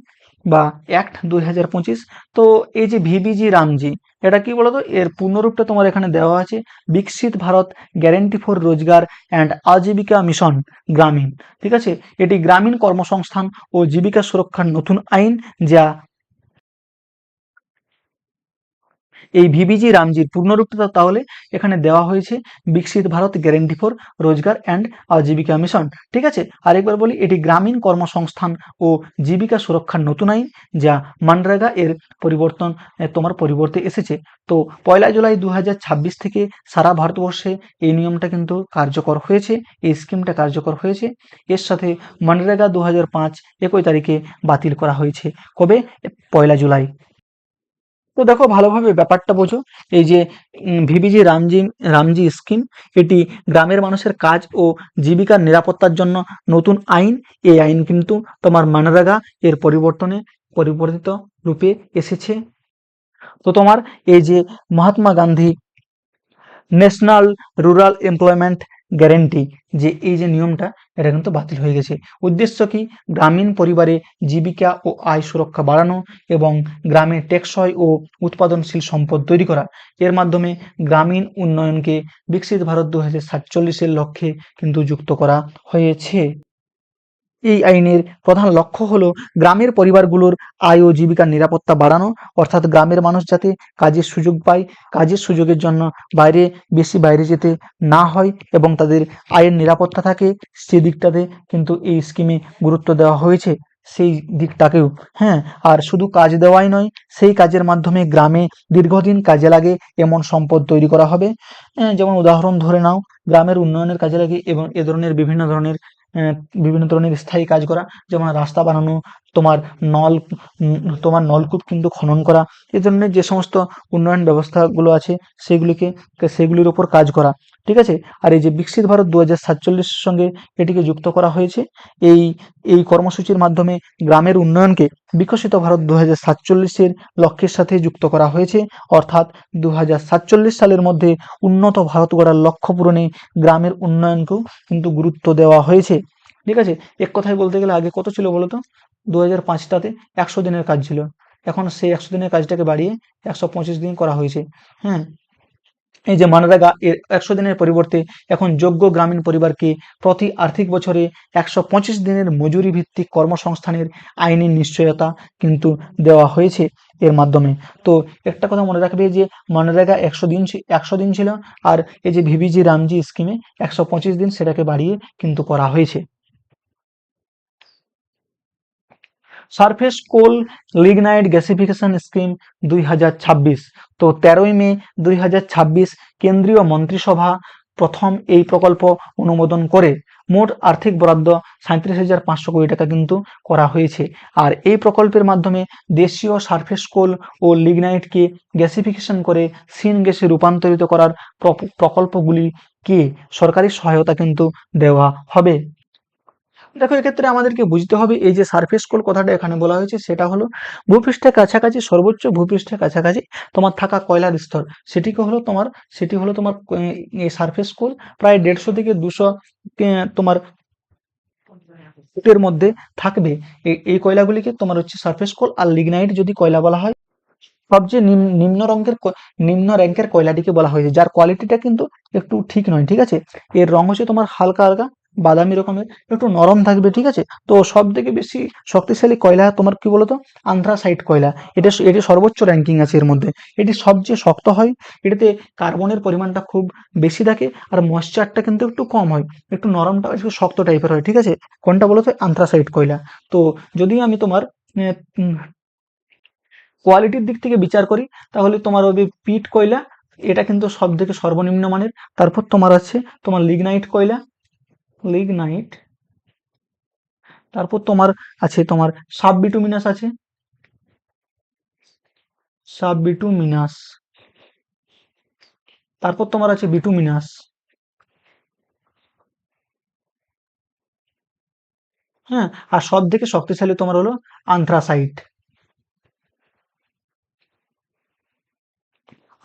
বা অ্যাক্ট 2025। তো এই যে ভিবিজি রামজি, এটা কি বলতো? এর পূর্ণরূপটা তোমার এখানে দেওয়া আছে, বিকশিত ভারত গ্যারেন্টি ফর রোজগার অ্যান্ড আজীবিকা মিশন গ্রামীণ। ঠিক আছে, এটি গ্রামীণ কর্মসংস্থান ও জীবিকা সুরক্ষার নতুন আইন, যা এই ভিবিজি রামজির পূর্ণরূপটা তাহলে এখানে দেওয়া হয়েছে, বিকশিত ভারত গ্যারেন্টি ফর রোজগার অ্যান্ড আজীবিকা মিশন। ঠিক আছে, আরেকবার বলি, এটি গ্রামীণ কর্মসংস্থান ও জীবিকা সুরক্ষার নতুন আইন, যা মানরেগা এর তোমার পরিবর্তে এসেছে। তো 1 জুলাই 2026 থেকে সারা ভারতবর্ষে এই নিয়মটা কিন্তু কার্যকর হয়েছে, এই স্কিমটা কার্যকর হয়েছে। এর সাথে মানরেগা 2005 একই তারিখে বাতিল করা হয়েছে। কবে? 1 জুলাই। তো দেখো, ভালোভাবে ব্যাপারটা বোঝো। এই যে ভিবিজি রামজি স্কিম, এটি গ্রামের মানুষের কাজ ও জীবিকার নিরাপত্তার জন্য নতুন আইন। এই আইন কিন্তু তোমার মানরেগা এর পরিবর্তিত রূপে এসেছে। তো তোমার এই যে Mahatma Gandhi national rural employment guarantee, যে এই যে নিয়মটা, এটা কিন্তু বাতিল হয়ে গেছে। উদ্দেশ্য কি? গ্রামীণ পরিবারে জীবিকা ও আয় সুরক্ষা বাড়ানো এবং গ্রামে টেকসই ও উৎপাদনশীল সম্পদ তৈরি করা। এর মাধ্যমে গ্রামীণ উন্নয়নকে বিকশিত ভারত 2047-এর লক্ষ্যে কিন্তু যুক্ত করা হয়েছে। এই আইনের প্রধান লক্ষ্য হলো গ্রামের পরিবারগুলোর আয় ও জীবিকার নিরাপত্তা বাড়ানো, অর্থাৎ গ্রামের মানুষ যাতে কাজের সুযোগ পায়, কাজের সুযোগের জন্য বেশি বাইরে যেতে না হয় এবং তাদের আয়ের নিরাপত্তা থাকে, সেদিকটাতে কিন্তু এই স্কিমে গুরুত্ব দেওয়া হয়েছে, সেই দিকটাকেও। হ্যাঁ, আর শুধু কাজ দেওয়াই নয়, সেই কাজের মাধ্যমে গ্রামে দীর্ঘদিন কাজে লাগে এমন সম্পদ তৈরি করা হবে। যেমন উদাহরণ ধরে নাও, গ্রামের উন্নয়নের কাজে লাগে এবং এ ধরনের বিভিন্ন ধরনের স্থায়ী কাজ করা, যেমন রাস্তা বানানো, তোমার নল তোমার নলকূপ কিন্তু খনন করা, এ ধরনের যে সমস্ত উন্নয়ন ব্যবস্থাগুলো আছে সেগুলির উপর কাজ করা। ঠিক আছে। আর এই যে বিকশিত ভারত 2047 সঙ্গে এটিকে যুক্ত করা হয়েছে। এই এই কর্মসূচির মাধ্যমে গ্রামের উন্নয়নকে বিকশিত ভারত 2047-এর লক্ষ্যের সাথে যুক্ত করা হয়েছে। অর্থাৎ 2047 সালের মধ্যে উন্নত ভারত গড়ার লক্ষ্য পূরণে গ্রামের উন্নয়নকেও কিন্তু গুরুত্ব দেওয়া হয়েছে। ঠিক আছে। এক কথায় বলতে গেলে আগে কত ছিল বলতো, 2005টাতে 100 দিনের কাজ ছিল, এখন সেই 100 দিনের কাজটাকে বাড়িয়ে 125 দিন করা হয়েছে। হ্যাঁ, এই যে মনরেগা এর 100 দিনের পরিবর্তে এখন যোগ্য গ্রামীণ পরিবারকে প্রতি আর্থিক বছরে 125 দিনের মজুরি ভিত্তিক কর্মসংস্থানের আইনি নিশ্চয়তা কিন্তু দেওয়া হয়েছে এর মাধ্যমে। তো একটা কথা মনে রাখবে যে মনরেগা 100 দিন ছিল, আর এই যে ভিবিজি রামজি স্কিমে 125 দিন সেটাকে বাড়িয়ে কিন্তু করা হয়েছে। সারফেস কোল লিগনাইট গ্যাসিফিকেশন স্কিম 2026। তো 13ই মে 2026 কেন্দ্রীয় মন্ত্রিসভা প্রথম এই প্রকল্প অনুমোদন করে মোট আর্থিক বরাদ্দ 37,500 কোটি টাকা কিন্তু করা হয়েছে। আর এই প্রকল্পের মাধ্যমে দেশীয় সারফেস কোল ও লিগনাইটকে গ্যাসিফিকেশন করে সিন গ্যাসে রূপান্তরিত করার প্রকল্পগুলিকে সরকারি সহায়তা কিন্তু দেওয়া হবে। দেখো, এক্ষেত্রে আমাদেরকে বুঝতে হবে এই যে সারফেস কোল কথাটা এখানে বলা হয়েছে সেটা হলো ভূপৃষ্ঠের কাছাকাছি, সর্বোচ্চ ভূপৃষ্ঠের কাছাকাছি তোমার থাকা কয়লার স্তর, সেটি হলো তোমার এই সারফেস কোল। প্রায় 150 থেকে 200 তোমার ফুটের মধ্যে থাকবে। এই কয়লাগুলিকে তোমার হচ্ছে সারফেস কোল। আর লিগনাইট যদি কয়লা বলা হয়, সবচেয়ে নিম্ন র্যাঙ্কের কয়লাটিকে বলা হয়েছে, যার কোয়ালিটিটা কিন্তু একটু ঠিক নয়। ঠিক আছে। এর রং হচ্ছে তোমার হালকা হালকা বাদামি রকমের, একটু নরম থাকবে। ঠিক আছে। তো সব থেকে বেশি শক্তিশালী কয়লা তোমার কি বলতো, আন্থ্রাসাইট কয়লা। এটি সর্বোচ্চ র্যাঙ্কিং আছে এর মধ্যে। এটি সবচেয়ে শক্ত হয়, এটিতে কার্বনের পরিমাণটা খুব বেশি থাকে, আর ময়েশ্চারটা কিন্তু একটু কম হয়, একটু নরমটা একটু শক্ত টাইপের হয়। ঠিক আছে। কোনটা বলতো, আন্থ্রাসাইট কয়লা। তো যদি আমি তোমার কোয়ালিটির দিক থেকে বিচার করি, তাহলে তোমার ওই পিট কয়লা, এটা কিন্তু সব থেকে সর্বনিম্ন মানের। তারপর তোমার আছে তোমার লিগনাইট, তারপর তোমার আছে তোমার সাববিটুমিনাস, তারপর তোমার আছে বিটুমিনাস। হ্যাঁ, আর সব থেকে শক্তিশালী তোমার হলো আন্থ্রাসাইট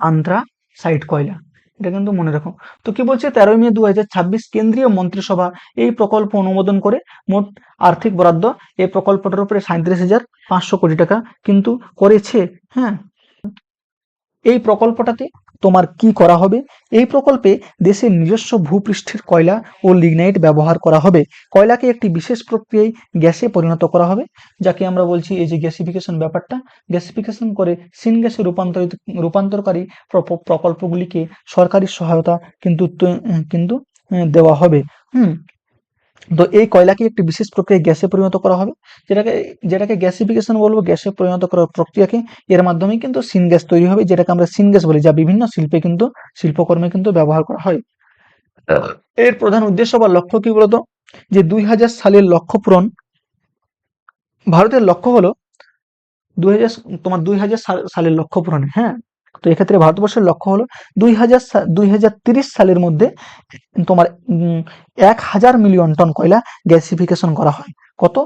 আন্থ্রাসাইট কয়লা। এটা কিন্তু মনে রাখো। তো কি বলছে, 13ই মে 2026 কেন্দ্রীয় মন্ত্রিসভা এই প্রকল্প অনুমোদন করে মোট আর্থিক বরাদ্দ এই প্রকল্পটার উপরে 37,500 কোটি টাকা কিন্তু করেছে। হ্যাঁ, এই প্রকল্পটাতে তোমার কি করা হবে, এই প্রকল্পে দেশের নিজস্ব ভূপৃষ্ঠের কয়লা ও লিগনাইট ব্যবহার করা হবে। কয়লাকে একটি বিশেষ প্রক্রিয়ায় গ্যাসে পরিণত করা হবে, যাকে আমরা বলছি এই যে গ্যাসিফিকেশন ব্যাপারটা। গ্যাসিফিকেশন করে সিন গ্যাসে রূপান্তরকারী প্রকল্পগুলিকে সরকারি সহায়তা কিন্তু দেওয়া হবে। হুম। তো এই কয়লাকে একটি বিশেষ প্রক্রিয়ায় গ্যাসে পরিণত করা হবে, যেটাকে যেটাকে গ্যাসিফিকেশন বলবো, গ্যাসে পরিণত করার প্রক্রিয়াকে। এর মাধ্যমে কিন্তু সিন গ্যাস তৈরি হবে, যেটাকে আমরা সিন গ্যাস বলি, যা বিভিন্ন শিল্পকর্মে কিন্তু ব্যবহার করা হয়। এর প্রধান উদ্দেশ্য বা লক্ষ্য কি বলতো, যে 2000 সালের লক্ষ্য পূরণ। ভারতের লক্ষ্য হলো 2000 সালের লক্ষ্য পূরণে। হ্যাঁ, তো এক্ষেত্রে ভারতবর্ষের লক্ষ্য হলো 2030 সালের মধ্যে তোমার 1000 মিলিয়ন টন কয়লা গ্যাসিফিকেশন করা হয়। কত,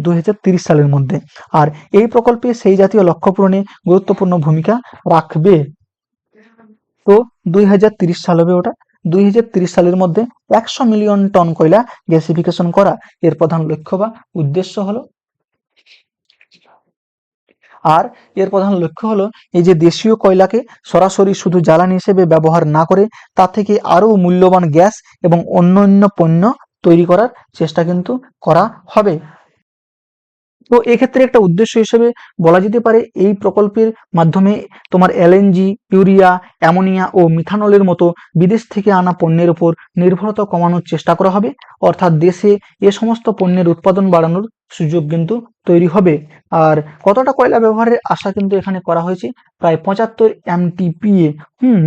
2030 সালের মধ্যে। আর এই প্রকল্পে সেই জাতীয় লক্ষ্য পূরণে গুরুত্বপূর্ণ ভূমিকা রাখবে। তো 2030 সাল হবে ওটা। 2030 সালের মধ্যে 100 মিলিয়ন টন কয়লা গ্যাসিফিকেশন করা এর প্রধান লক্ষ্য বা উদ্দেশ্য হলো। আর এর প্রধান লক্ষ্য হলো এই যে দেশীয় কয়লাকে সরাসরি শুধু জ্বালানি হিসেবে ব্যবহার না করে তা থেকে আরও মূল্যবান গ্যাস এবং অন্যান্য পণ্য তৈরি করার চেষ্টা কিন্তু করা হবে। তো এক্ষেত্রে একটা উদ্দেশ্য হিসেবে বলা যেতে পারে, এই প্রকল্পের মাধ্যমে তোমার এলএনজি, ইউরিয়া, অ্যামোনিয়া ও মিথানলের মতো বিদেশ থেকে আনা পণ্যের উপর নির্ভরতা কমানোর চেষ্টা করা হবে। অর্থাৎ দেশে এ সমস্ত পণ্যের উৎপাদন বাড়ানোর সুযোগ কিন্তু তৈরি হবে। আর কতটা কয়লা ব্যবহারের আশা কিন্তু এখানে করা হয়েছে, প্রায় 75 MTPA।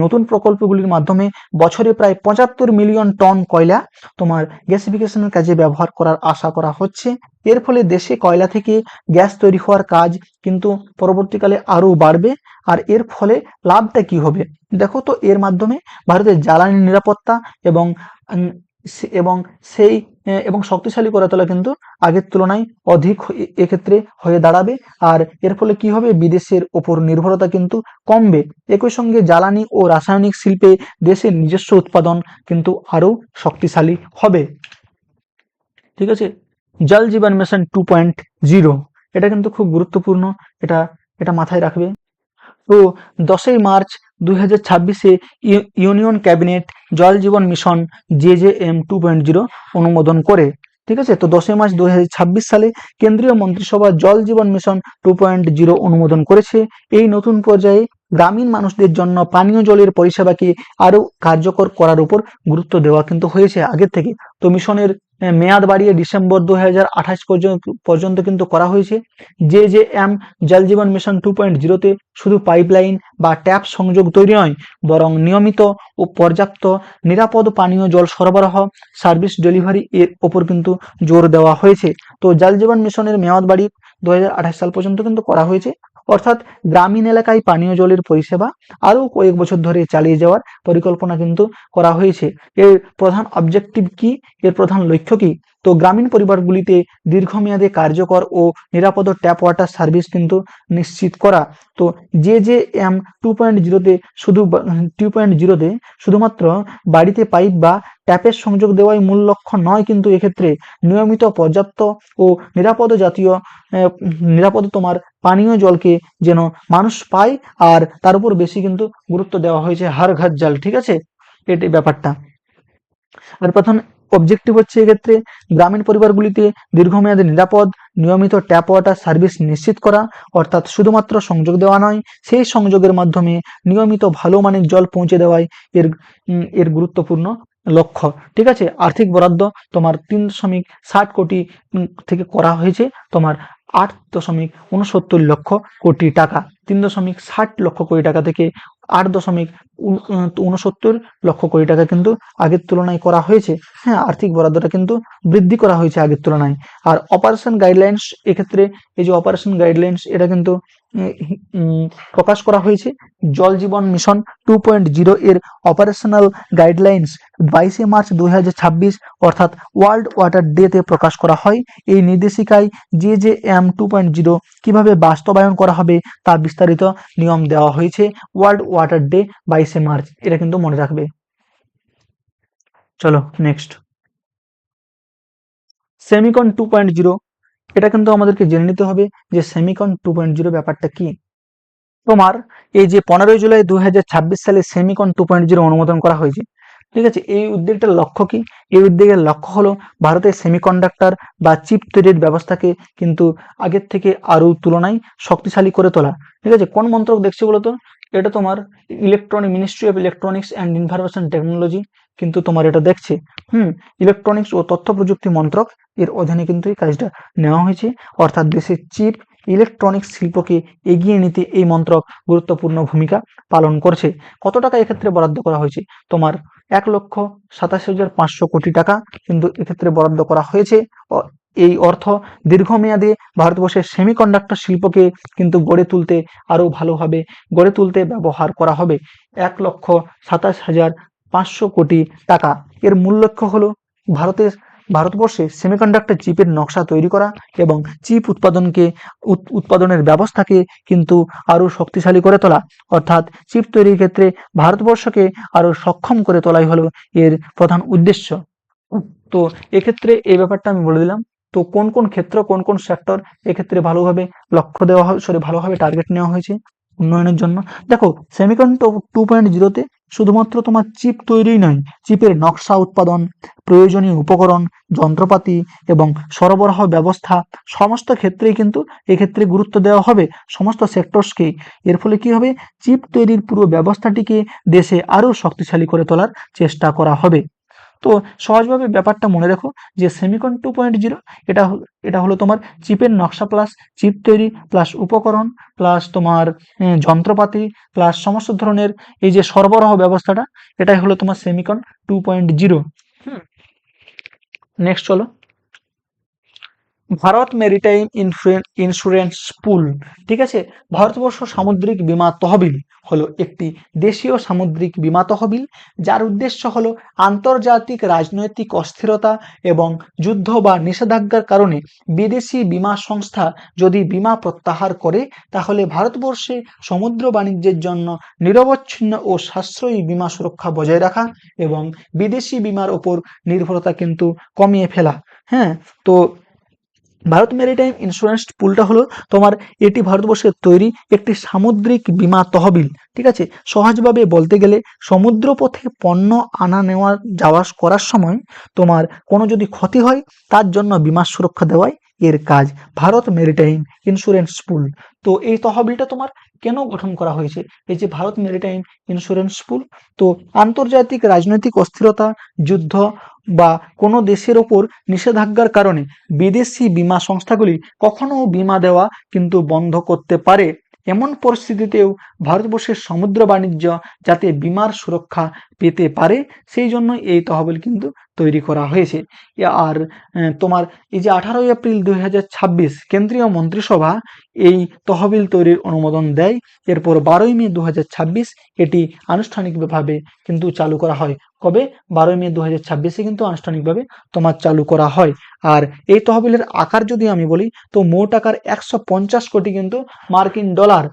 নতুন প্রকল্পগুলির মাধ্যমে বছরে প্রায় 75 মিলিয়ন টন কয়লা তোমার গ্যাসিফিকেশনের কাজে ব্যবহার করার আশা করা হচ্ছে। এর ফলে দেশে কয়লা থেকে গ্যাস তৈরি হওয়ার কাজ কিন্তু পরবর্তীকালে আরও বাড়বে। আর এর ফলে লাভটা কি হবে দেখো তো, এর মাধ্যমে ভারতের জ্বালানি নিরাপত্তা এবং উম, এবং সেই এবং শক্তিশালী করে তোলা কিন্তু আগের তুলনায় অধিক এক্ষেত্রে হয়ে দাঁড়াবে। আর এর ফলে কি হবে, বিদেশের ওপর নির্ভরতা কিন্তু কমবে। একই সঙ্গে জ্বালানি ও রাসায়নিক শিল্পে দেশের নিজস্ব উৎপাদন কিন্তু আরো শক্তিশালী হবে। ঠিক আছে, জল জীবন মিশন 2.0 এটা কিন্তু খুব গুরুত্বপূর্ণ, এটা এটা মাথায় রাখবে। তো 10ই মার্চ 2026-এ ইউনিয়ন ক্যাবিনেট জল জীবন মিশন JJM 2.0 অনুমোদন করে। ঠিক আছে, তো 10ই মার্চ 2026 সালে কেন্দ্রীয় মন্ত্রিসভা জল জীবন মিশন 2.0 অনুমোদন করেছে। এই নতুন পর্যায়ে গ্রামীণ মানুষদের জন্য পানীয় জলের পরিষেবাকে আরো কার্যকর করার উপর গুরুত্ব দেওয়া কিন্তু হয়েছে আগের থেকে। তো মিশনের মেয়াদ বাড়িয়ে ডিসেম্বর 2028 পর্যন্ত কিন্তু করা হয়েছে। JJM জল জীবন মিশন 2.0-তে শুধু পাইপলাইন বা ট্যাপ সংযোগ তৈরি নয়, বরং নিয়মিত ও পর্যাপ্ত নিরাপদ পানীয় জল সরবরাহ, সার্ভিস ডেলিভারি এর ওপর কিন্তু জোর দেওয়া হয়েছে। তো জল জীবন মিশনের মেয়াদ বাড়ি 2028 সাল পর্যন্ত কিন্তু করা হয়েছে, অর্থাৎ গ্রামীণ এলাকায় পানীয় জলের পরিষেবা আরও কয়েক বছর ধরে চালিয়ে যাওয়ার পরিকল্পনা কিন্তু করা হয়েছে। এর প্রধান অবজেক্টিভ কি, এর প্রধান লক্ষ্য কি? তো গ্রামীণ পরিবারগুলিতে দীর্ঘমেয়াদে কার্যকর ও নিরাপদ ট্যাপ ওয়াটার সার্ভিস কিন্তু নিশ্চিত করা। তো JJM 2.0-তে শুধুমাত্র বাড়িতে পাইপ বা ট্যাপের সংযোগ দেওয়াই মূল লক্ষ্য নয়, কিন্তু এক্ষেত্রে নিয়মিত পর্যাপ্ত ও নিরাপদ তোমার পানীয় জলকে যেন মানুষ পায়, আর তার উপর বেশি কিন্তু গুরুত্ব দেওয়া হয়েছে হর ঘর জল। ঠিক আছে, এটাই ব্যাপারটা। আর প্রধান অবজেক্টিভ হচ্ছে এক্ষেত্রে গ্রামীণ পরিবারগুলিতে দীর্ঘমেয়াদী নিরাপদ নিয়মিত ট্যাপ ওয়াটার সার্ভিস নিশ্চিত করা, অর্থাৎ শুধুমাত্র সংযোগ দেওয়া নয়, সেই সংযোগের মাধ্যমে নিয়মিত ভালো মানের জল পৌঁছে দেওয়াই এর গুরুত্বপূর্ণ লক্ষ্য। ঠিক আছে, আর্থিক বরাদ্দ তোমার 3.60 কোটি থেকে করা হয়েছে তোমার 8.69 লক্ষ কোটি টাকা। 3.60 লক্ষ কোটি টাকা থেকে 8.69 লক্ষ কোটি টাকা কিন্তু আগের তুলনায় করা হয়েছে। হ্যাঁ, আর্থিক বরাদ্দটা কিন্তু বৃদ্ধি করা হয়েছে আগের তুলনায়। আর অপারেশন গাইডলাইন্স, এক্ষেত্রে এই যে অপারেশন গাইডলাইন্স এটা কিন্তু প্রকাশ করা হয়েছে। জল জীবন মিশন 2.0 এর অপারেশনাল গাইডলাইন্স 22শে মার্চ 2026 অর্থাৎ ওয়ার্ল্ড ওয়াটার ডে-তে প্রকাশ করা হয়। এই নির্দেশিকায় JJM 2.0 কিভাবে বাস্তবায়ন করা হবে তা বিস্তারিত নিয়ম দেওয়া হয়েছে। ওয়ার্ল্ড ওয়াটার ডে 22শে মার্চ, এটা কিন্তু মনে রাখবে। চলো নেক্সট, সেমিকন 2.0, এটা কিন্তু আমাদেরকে জেনে নিতে হবে যে সেমিকন 2.0 ব্যাপারটা কি। তোমার এই যে 15 জুলাই 2026 সালে সেমিকন 2.0 অনুমোদন করা হয়েছে। ঠিক আছে, এই উদ্যোগটার লক্ষ্য কি? এই উদ্যোগের লক্ষ্য হলো ভারতের সেমিকন্ডাক্টর বা চিপ তৈরির ব্যবস্থাকে কিন্তু আগের থেকে আরো তুলনায় শক্তিশালী করে তোলা। ঠিক আছে, কোন মন্ত্রক দেখছে বলতো? এটা তোমার ministry of electronics and information technology কিন্তু তোমার এটা দেখছে। ইলেকট্রনিক্স ও তথ্য প্রযুক্তি মন্ত্রক এর অধীনে কিন্তু এই কাজটা নেওয়া হয়েছে, অর্থাৎ দেশের চিপ ইলেকট্রনিক্স শিল্পকে এগিয়ে নিতে এই মন্ত্রক গুরুত্বপূর্ণ ভূমিকা পালন করছে। কত টাকা এক্ষেত্রে বরাদ্দ করা হয়েছে? তোমার 1,87,500 কোটি টাকা কিন্তু এক্ষেত্রে বরাদ্দ করা হয়েছে। এই অর্থ দীর্ঘমেয়াদে ভারতবর্ষের সেমিকন্ডাক্টর শিল্পকে কিন্তু গড়ে তুলতে ব্যবহার করা হবে। 1,27,500 কোটি টাকা। এর মূল লক্ষ্য হলো ভারতবর্ষে সেমিকন্ডাক্টর চিপের নকশা তৈরি করা এবং চিপ উৎপাদনের ব্যবস্থাকে কিন্তু আরো শক্তিশালী করে তোলা, অর্থাৎ চিপ তৈরির ক্ষেত্রে ভারতবর্ষকে আরো সক্ষম করে তোলাই হলো এর প্রধান উদ্দেশ্য। তো এক্ষেত্রে এই ব্যাপারটা আমি বলে দিলাম। তো কোন কোন ক্ষেত্র, কোন কোন সেক্টর এক্ষেত্রে ভালোভাবে লক্ষ্য দেওয়া হয়, ভালোভাবে টার্গেট নেওয়া হয়েছে উন্নয়নের জন্য। দেখো, সেমিকন 2.0-তে শুধুমাত্র তোমার চিপ তৈরি নয়, চিপের নকশা উৎপাদন, প্রয়োজনীয় উপকরণ, যন্ত্রপাতি এবং সরবরাহ ব্যবস্থা সমস্ত ক্ষেত্রেই কিন্তু এক্ষেত্রে গুরুত্ব দেওয়া হবে, সমস্ত সেক্টরসকে। এর ফলে কি হবে, চিপ তৈরির পুরো ব্যবস্থাটিকে দেশে আরো শক্তিশালী করে তোলার চেষ্টা করা হবে। তো সহজভাবে ব্যাপারটা মনে রাখো যে সেমিকন 2.0 এটা হলো তোমার চিপের নকশা প্লাস চিপ তৈরি প্লাস উপকরণ প্লাস তোমার যন্ত্রপাতি প্লাস সমস্ত ধরনের এই যে সরবরাহ ব্যবস্থাটা, এটাই হলো তোমার সেমিকন 2.0। নেক্সট চলো, ভারত মেরিটাইম ইন্স্যুরেন্স পুল। ঠিক আছে, ভারতবর্ষ সামুদ্রিক বীমা তহবিল হলো একটি দেশীয় সামুদ্রিক বীমা তহবিল, যার উদ্দেশ্য হলো আন্তর্জাতিক রাজনৈতিক অস্থিরতা এবং যুদ্ধ বা নিষেধাজ্ঞার কারণে বিদেশি বীমা সংস্থা যদি বীমা প্রত্যাহার করে, তাহলে ভারতবর্ষে সমুদ্র বাণিজ্যের জন্য নিরবচ্ছিন্ন ও সাশ্রয়ী বীমা সুরক্ষা বজায় রাখা এবং বিদেশি বীমার ওপর নির্ভরতা কিন্তু কমিয়ে ফেলা। হ্যাঁ, তো ভারত মেরিটাইম ইন্স্যুরেন্স পুলটা হলো তোমার, এটি ভারতবর্ষের তৈরি একটি সামুদ্রিক বীমা তহবিল। ঠিক আছে, সহজভাবে বলতে গেলে সমুদ্রপথে পণ্য আনা নেওয়া যাওয়া করার সময় তোমার কোনো যদি ক্ষতি হয়, তার জন্য বীমা সুরক্ষা দেওয়াই এর কাজ, ভারত মেরিটাইম ইন্স্যুরেন্স পুল। তো এই তহবিলটা তোমার কেন গঠন করা হয়েছে, এই যে ভারত মেরিটাইম ইন্স্যুরেন্স পুল, তো আন্তর্জাতিক রাজনৈতিক অস্থিরতা, যুদ্ধ বা কোনো দেশের ওপর নিষেধাজ্ঞার কারণে বিদেশি বীমা সংস্থাগুলি কখনো বীমা দেওয়া কিন্তু বন্ধ করতে পারে। এমন পরিস্থিতিতেও ভারতবর্ষের সমুদ্র বাণিজ্য যাতে বীমার সুরক্ষা পেতে পারে, সেই জন্য এই তহবিল কিন্তু তৈরি করা হয়েছে। আর তোমার এই যে 18 এপ্রিল 2026 কেন্দ্রীয় মন্ত্রিসভা এই তহবিল তৈরির অনুমোদন দেয়। এরপর 12ই মে 2026 এটি আনুষ্ঠানিকভাবে কিন্তু চালু করা হয়। কবে? 12ই মে 2026 কিন্তু আনুষ্ঠানিকভাবে তোমার চালু করা হয়। আর এই তহবিলের আকার যদি আমি বলি, তো মোট আকার 150 কোটি কিন্তু মার্কিন ডলার।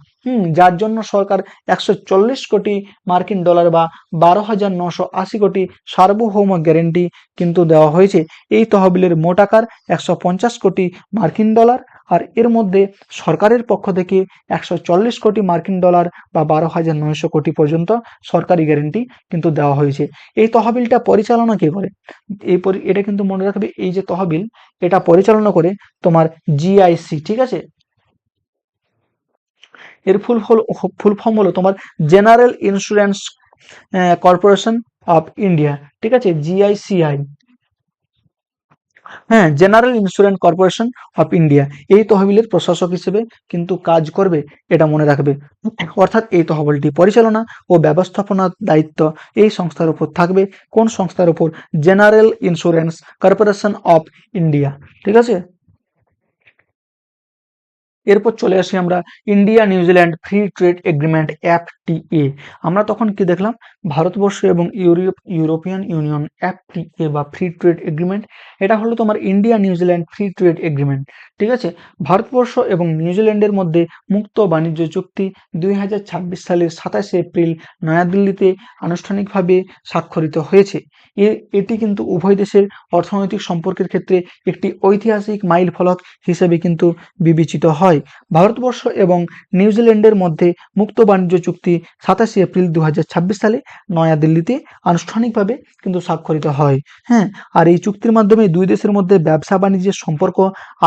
যার জন্য সরকার 140 কোটি মার্কিন ডলার বা 12,980 কোটি সার্বভৌম গ্যারেন্টি কিন্তু দেওয়া হয়েছে। এই তহবিলের মোট আকার 150 কোটি মার্কিন ডলার, আর এর মধ্যে সরকারের পক্ষ থেকে 140 কোটি মার্কিন ডলার বা 12,900 কোটি পর্যন্ত সরকারি গ্যারেন্টি কিন্তু দেওয়া হয়েছে। এই তহবিলটা পরিচালনা কে করে? এটা কিন্তু মনে রাখবে, এই যে তহবিল, এটা পরিচালনা করে তোমার জিআইসি। ঠিক আছে, এর ফুল ফর্ম হলো তোমার general insurance corporation of India. ঠিক আছে, জিআইসিআই। হ্যাঁ, general insurance corporation of India এই তহবিলের প্রশাসক হিসেবে কিন্তু কাজ করবে, এটা মনে রাখবে। অর্থাৎ এই তহবিলটি পরিচালনা ও ব্যবস্থাপনার দায়িত্ব এই সংস্থার উপর থাকবে। কোন সংস্থার উপর? General insurance corporation of India. ঠিক আছে, এরপর চলে আসি আমরা India New Zealand free trade agreement FTA. আমরা তখন কি দেখলাম? ভারতবর্ষ এবং ইউরোপিয়ান ইউনিয়ন এফটিএ বা ফ্রি ট্রেড এগ্রিমেন্ট, এটা হলো তোমার India New Zealand free trade agreement. ঠিক আছে, ভারতবর্ষ এবং নিউজিল্যান্ডের মধ্যে মুক্ত বাণিজ্য চুক্তি 2026 সালের 27 এপ্রিল নয়াদিল্লিতে আনুষ্ঠানিকভাবে স্বাক্ষরিত হয়েছে। এটি কিন্তু উভয় দেশের অর্থনৈতিক সম্পর্কের ক্ষেত্রে একটি ঐতিহাসিক মাইল ফলক হিসেবে কিন্তু বিবেচিত হয়। ভারতবর্ষ এবং নিউজিল্যান্ডের মধ্যে মুক্ত বাণিজ্য চুক্তি 27 এপ্রিল 2026 সালে নয়াদিল্লিতে আনুষ্ঠানিকভাবে কিন্তু স্বাক্ষরিত হয়। হ্যাঁ, আর এই চুক্তির মাধ্যমে দুই দেশের মধ্যে ব্যবসা বাণিজ্যের সম্পর্ক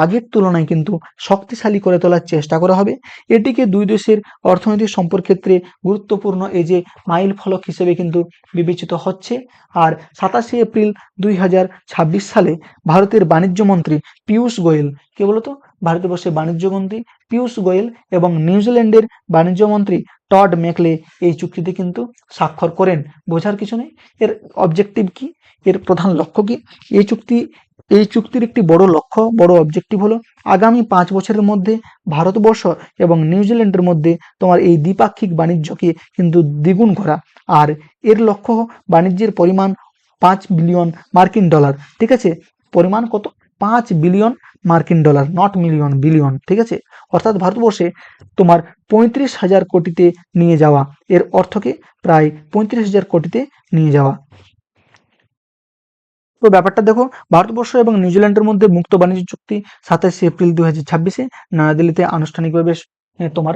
আগের তুলনায় কিন্তু শক্তিশালী করে তোলার চেষ্টা করা হবে। এটিকে দুই দেশের অর্থনৈতিক সম্পর্কের ক্ষেত্রে গুরুত্বপূর্ণ এই যে মাইল ফলক হিসেবে কিন্তু বিবেচিত হচ্ছে। আর 27 এপ্রিল 2026 সালে ভারতের বাণিজ্য মন্ত্রী পীযূষ গোয়েল, কে বলতো? ভারতবর্ষের বাণিজ্য মন্ত্রী পীযূষ গোয়েল এবং নিউজিল্যান্ডের বাণিজ্য মন্ত্রী টড ম্যাকলে এই চুক্তিতে কিন্তু স্বাক্ষর করেন। বোঝার কিছু নেই। এর অবজেক্টিভ কি? এর প্রধান লক্ষ্য কি? এই চুক্তির একটি বড় লক্ষ্য, বড় অবজেক্টিভ হলো আগামী 5 বছরের মধ্যে ভারতবর্ষ এবং নিউজিল্যান্ডের মধ্যে তোমার এই দ্বিপাক্ষিক বাণিজ্যকে কিন্তু দ্বিগুণ করা। আর এর লক্ষ্য বাণিজ্যের পরিমাণ 5 বিলিয়ন মার্কিন ডলার। ঠিক আছে, পরিমাণ কত? 5 বিলিয়ন মার্কিন ডলার, নট মিলিয়ন, বিলিয়ন। ঠিক আছে, অর্থাৎ ভারতবর্ষে তোমার 35,000 কোটিতে নিয়ে যাওয়া, এর অর্থকে প্রায় 35,000 কোটিতে নিয়ে যাওয়া। তো ব্যাপারটা দেখো, ভারতবর্ষ এবং নিউজিল্যান্ডের মধ্যে মুক্ত বাণিজ্য চুক্তি 27 এপ্রিল 2026 নয়াদিল্লিতে আনুষ্ঠানিকভাবে তোমার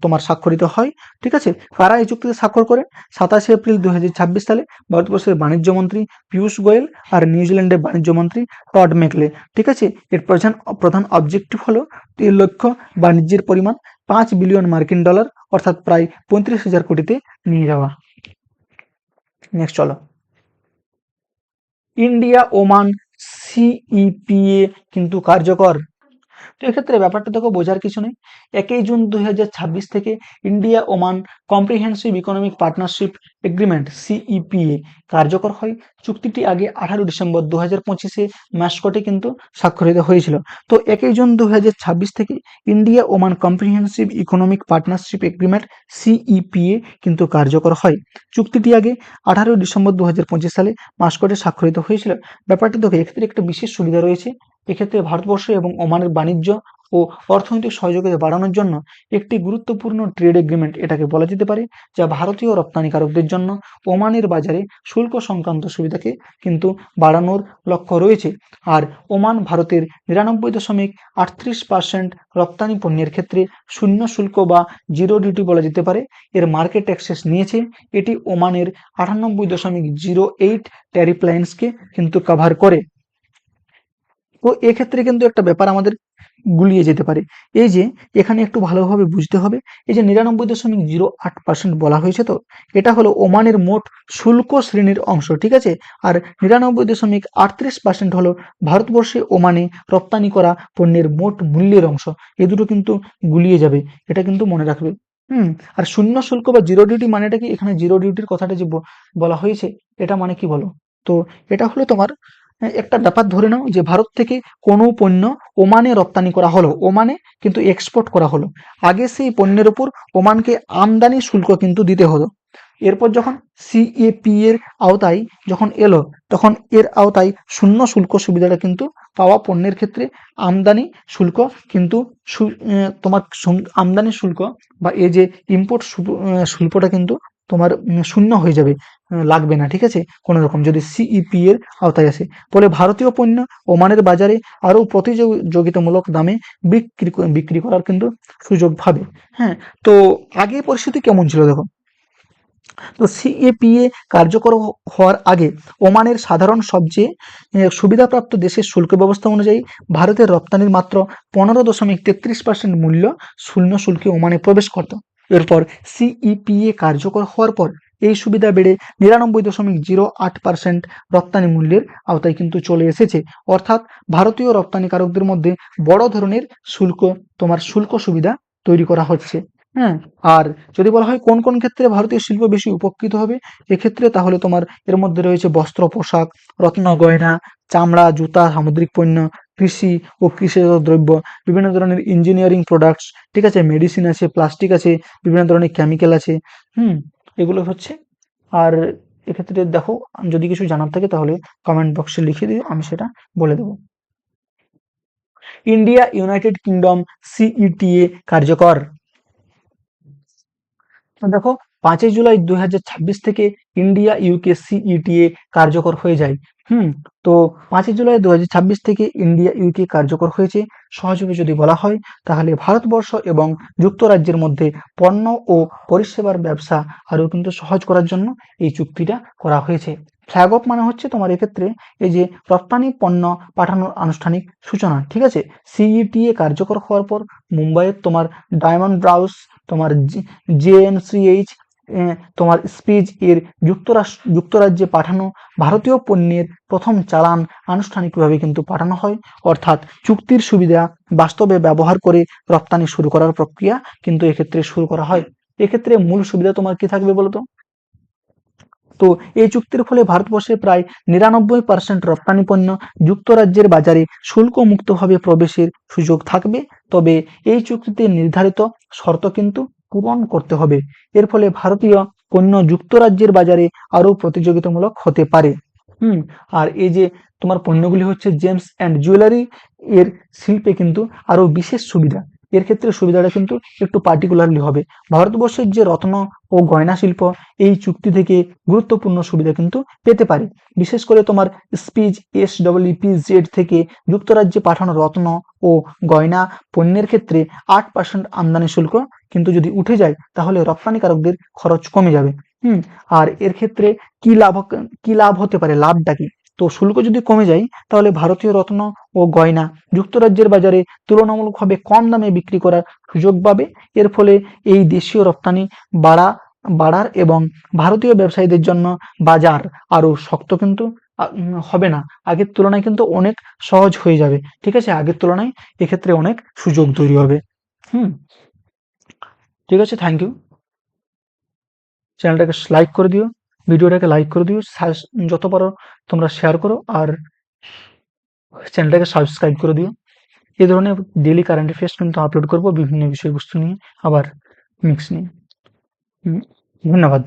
তোমার স্বাক্ষরিত হয়। ঠিক আছে, কারা এই চুক্তিতে স্বাক্ষর করে? 27 এপ্রিল 2026 সালে ভারতবর্ষের বাণিজ্য মন্ত্রী পীযূষ গোয়েল আর নিউজিল্যান্ডের বাণিজ্য মন্ত্রী টড ম্যাকলে। ঠিক আছে, এর প্রধান অবজেক্টিভ হলো, এর লক্ষ্য বাণিজ্যের পরিমাণ 5 বিলিয়ন মার্কিন ডলার, অর্থাৎ প্রায় 35,000 কোটিতে নিয়ে যাওয়া। নেক্সট চলো, ইন্ডিয়া ওমান সিইপিএ কিন্তু কার্যকর। তো এক্ষেত্রে ব্যাপারটা দেখো বোঝার কিছু নেই। 1 জুন 2026 থেকে India Oman comprehensive economic partnership agreement সিইপিএ কার্যকর হয়। চুক্তিটি আগে 18 ডিসেম্বর 2025-এ মাস্কটে কিন্তু স্বাক্ষরিত হয়েছিল। তো 1 জুন 2026 থেকে India Oman comprehensive economic partnership agreement সিইপিএ কিন্তু কার্যকর হয়। চুক্তিটি আগে 18 ডিসেম্বর 2025 সালে মাস্কটে স্বাক্ষরিত হয়েছিল। ব্যাপারটা দেখো এক্ষেত্রে একটা বিশেষ সুবিধা রয়েছে। এক্ষেত্রে ভারতবর্ষ এবং ওমানের বাণিজ্য ও অর্থনৈতিক সহযোগিতা বাড়ানোর জন্য একটি গুরুত্বপূর্ণ ট্রেড এগ্রিমেন্ট এটাকে বলা যেতে পারে, যা ভারতীয় রপ্তানিকারকদের জন্য ওমানের বাজারে শুল্ক সংক্রান্ত সুবিধাকে কিন্তু বাড়ানোর লক্ষ্য রয়েছে। আর ওমান ভারতের 99.38% রপ্তানি পণ্যের ক্ষেত্রে শূন্য শুল্ক বা জিরো ডিউটি বলা যেতে পারে এর মার্কেট অ্যাক্সেস নিয়েছে। এটি ওমানের 98.08 ট্যারিফ লাইন্সকে কিন্তু কভার করে। তো এক্ষেত্রে কিন্তু একটা ব্যাপার আমাদের গুলিয়ে যেতে পারে। এই যে এখানে একটু ভালোভাবে বুঝতে হবে, এই যে 99.08% বলা হয়েছে, তো এটা হলো ওমানের মোট শুল্ক শ্রেণীর অংশ, ঠিক আছে। আর 99.38% হলো ভারতবর্ষে ওমানে রপ্তানি করা পণ্যের মোট মূল্যের অংশ। এ দুটো কিন্তু গুলিয়ে যাবে, এটা কিন্তু মনে রাখবে। আর শূন্য শুল্ক বা জিরো ডিউটি মানেটা কি? এখানে জিরো ডিউটির কথাটা যে বলা হয়েছে, এটা মানে কি বলো তো? এটা হলো তোমার একটা ব্যাপার ধরে নাও যে ভারত থেকে কোনো পণ্য ওমানে রপ্তানি করা হলো, ওমানে কিন্তু এক্সপোর্ট করা হলো, আগে সেই পণ্যের উপর ওমানকে আমদানি শুল্ক কিন্তু দিতে হতো। এরপর যখন সিএপি এর আওতায় যখন এলো, তখন এর আওতায় শূন্য শুল্ক সুবিধাটা কিন্তু পাওয়া পণ্যের ক্ষেত্রে আমদানি শুল্ক কিন্তু তোমার আমদানি শুল্ক বা এই যে ইম্পোর্ট শুল্কটা কিন্তু তোমার শূন্য হয়ে যাবে, লাগবে না, ঠিক আছে, কোনো রকম, যদি সিইপি এর আওতায় আসে। ফলে ভারতীয় পণ্য ওমানের বাজারে আরো প্রতিযোগিতামূলক দামে বিক্রি করার কিন্তু সুযোগ পাবে। হ্যাঁ, তো আগে পরিস্থিতি কেমন ছিল দেখো। তো সিএপিএ কার্যকর হওয়ার আগে ওমানের সাধারণ সবচেয়ে সুবিধাপ্রাপ্ত দেশের শুল্ক ব্যবস্থা অনুযায়ী ভারতের রপ্তানির মাত্র 15.33% মূল্য শূন্য শুল্কে ওমানে প্রবেশ করত। এরপর সিইপিএ কার্যকর হওয়ার পর এই সুবিধা বেড়ে 99.08% রপ্তানি মূল্যের আওতায় কিন্তু চলে এসেছে। অর্থাৎ ভারতীয় রপ্তানিকারকদের মধ্যে বড় ধরনের শুল্ক সুবিধা তৈরি করা হচ্ছে। হ্যাঁ, আর যদি বলা হয় কোন কোন ক্ষেত্রে ভারতীয় শিল্প বেশি উপকৃত হবে এক্ষেত্রে, তাহলে তোমার এর মধ্যে রয়েছে বস্ত্র, পোশাক, রত্ন, গয়না, চামড়া, জুতা, সামুদ্রিক পণ্য, কৃষি ও কৃষিজাত দ্রব্য, বিভিন্ন ধরনের ইঞ্জিনিয়ারিং প্রোডাক্টস, ঠিক আছে, মেডিসিন আছে, প্লাস্টিক আছে, বিভিন্ন ধরনের কেমিক্যাল আছে। এগুলো হচ্ছে। আর এক্ষেত্রে দেখো, যদি কিছু জানার থাকে তাহলে কমেন্ট বক্সে লিখে দিও, আমি সেটা বলে দেবো। ইন্ডিয়া ইউনাইটেড কিংডম সিইটিএ কার্যকর। দেখো, 5 জুলাই 2026 থেকে ইন্ডিয়া ইউকে সিইটিএ কার্যকর হয়ে যায়। তো 5 জুলাই 2026 থেকে ইন্ডিয়া ইউকে কার্যকর হয়েছে। সহজভাবে যদি বলা হয় তাহলে ভারতবর্ষ এবং যুক্তরাজ্যের মধ্যে পণ্য ও পরিষেবার ব্যবসা আরও কিন্তু সহজ করার জন্য এই চুক্তিটা করা হয়েছে। ফ্ল্যাগ অফ মানে হচ্ছে তোমার এক্ষেত্রে এই যে রপ্তানি পণ্য পাঠানোর আনুষ্ঠানিক সূচনা, ঠিক আছে। সিইটিএ কার্যকর হওয়ার পর মুম্বাইয়ের তোমার ডায়মন্ড ব্রাউস, তোমার জেএনসিএইচ, তোমার স্পিচ এর যুক্তরাজ্যে পাঠানো ভারতীয় পণ্যের প্রথম চালান আনুষ্ঠানিকভাবে কিন্তু পাঠানো হয়। অর্থাৎ চুক্তির সুবিধা বাস্তবে ব্যবহার করে রপ্তানি শুরু করার প্রক্রিয়া কিন্তু এক্ষেত্রে শুরু করা হয়। এক্ষেত্রে মূল সুবিধা তোমার কি থাকবে বলতো? তো এই চুক্তির ফলে ভারতবর্ষে প্রায় 99% রপ্তানি পণ্য যুক্তরাজ্যের বাজারে শুল্ক মুক্তভাবে প্রবেশের সুযোগ থাকবে। তবে এই চুক্তিতে নির্ধারিত শর্ত কিন্তু পূরণ করতে হবে। এর ফলে ভারতীয় পণ্য যুক্তরাজ্যের বাজারে আরো প্রতিযোগিতামূলক হতে পারে। আর এই যে তোমার পণ্যগুলি হচ্ছে জেমস অ্যান্ড জুয়েলারি এর শিল্পে কিন্তু আরো বিশেষ সুবিধা। এর ক্ষেত্রে সুবিধাটা কিন্তু একটু পার্টিকুলারলি হবে। ভারতবর্ষের যে রত্ন ও গয়না শিল্প এই চুক্তি থেকে গুরুত্বপূর্ণ সুবিধা কিন্তু পেতে পারে। বিশেষ করে তোমার স্পিচ SEEPZ থেকে যুক্তরাজ্যে পাঠানো রত্ন ও গয়না পণ্যের ক্ষেত্রে 8% আমদানি শুল্ক কিন্তু যদি উঠে যায় তাহলে রপ্তানিকারকদের খরচ কমে যাবে। আর এর ক্ষেত্রে কি লাভ হতে পারে, লাভটা কি? তো শুল্ক যদি কমে যায় তাহলে ভারতীয় রত্ন ও গয়না যুক্তরাজ্যের বাজারে তুলনামূলকভাবে কম দামে বিক্রি করার সুযোগ পাবে। এর ফলে এই দেশীয় রপ্তানি বাড়ার এবং ভারতীয় ব্যবসায়ীদের জন্য বাজার আরো শক্ত কিন্তু হবে না, আগের তুলনায় কিন্তু অনেক সহজ হয়ে যাবে। ঠিক আছে, আগের তুলনায় এক্ষেত্রে অনেক সুযোগ তৈরি হবে। হুম, ঠিক আছে, থ্যাংক ইউ। চ্যানেলটাকে লাইক করে দিও, ভিডিওটাকে লাইক করে দিও, যত পারো তোমরা শেয়ার করো, আর চ্যানেলটাকে সাবস্ক্রাইব করে দিও। এই ধরনের ডেইলি কারেন্ট অ্যাফেয়ার্স কিন্তু আপলোড করবো বিভিন্ন বিষয়বস্তু নিয়ে, আবার মিক্স নিয়ে। ধন্যবাদ।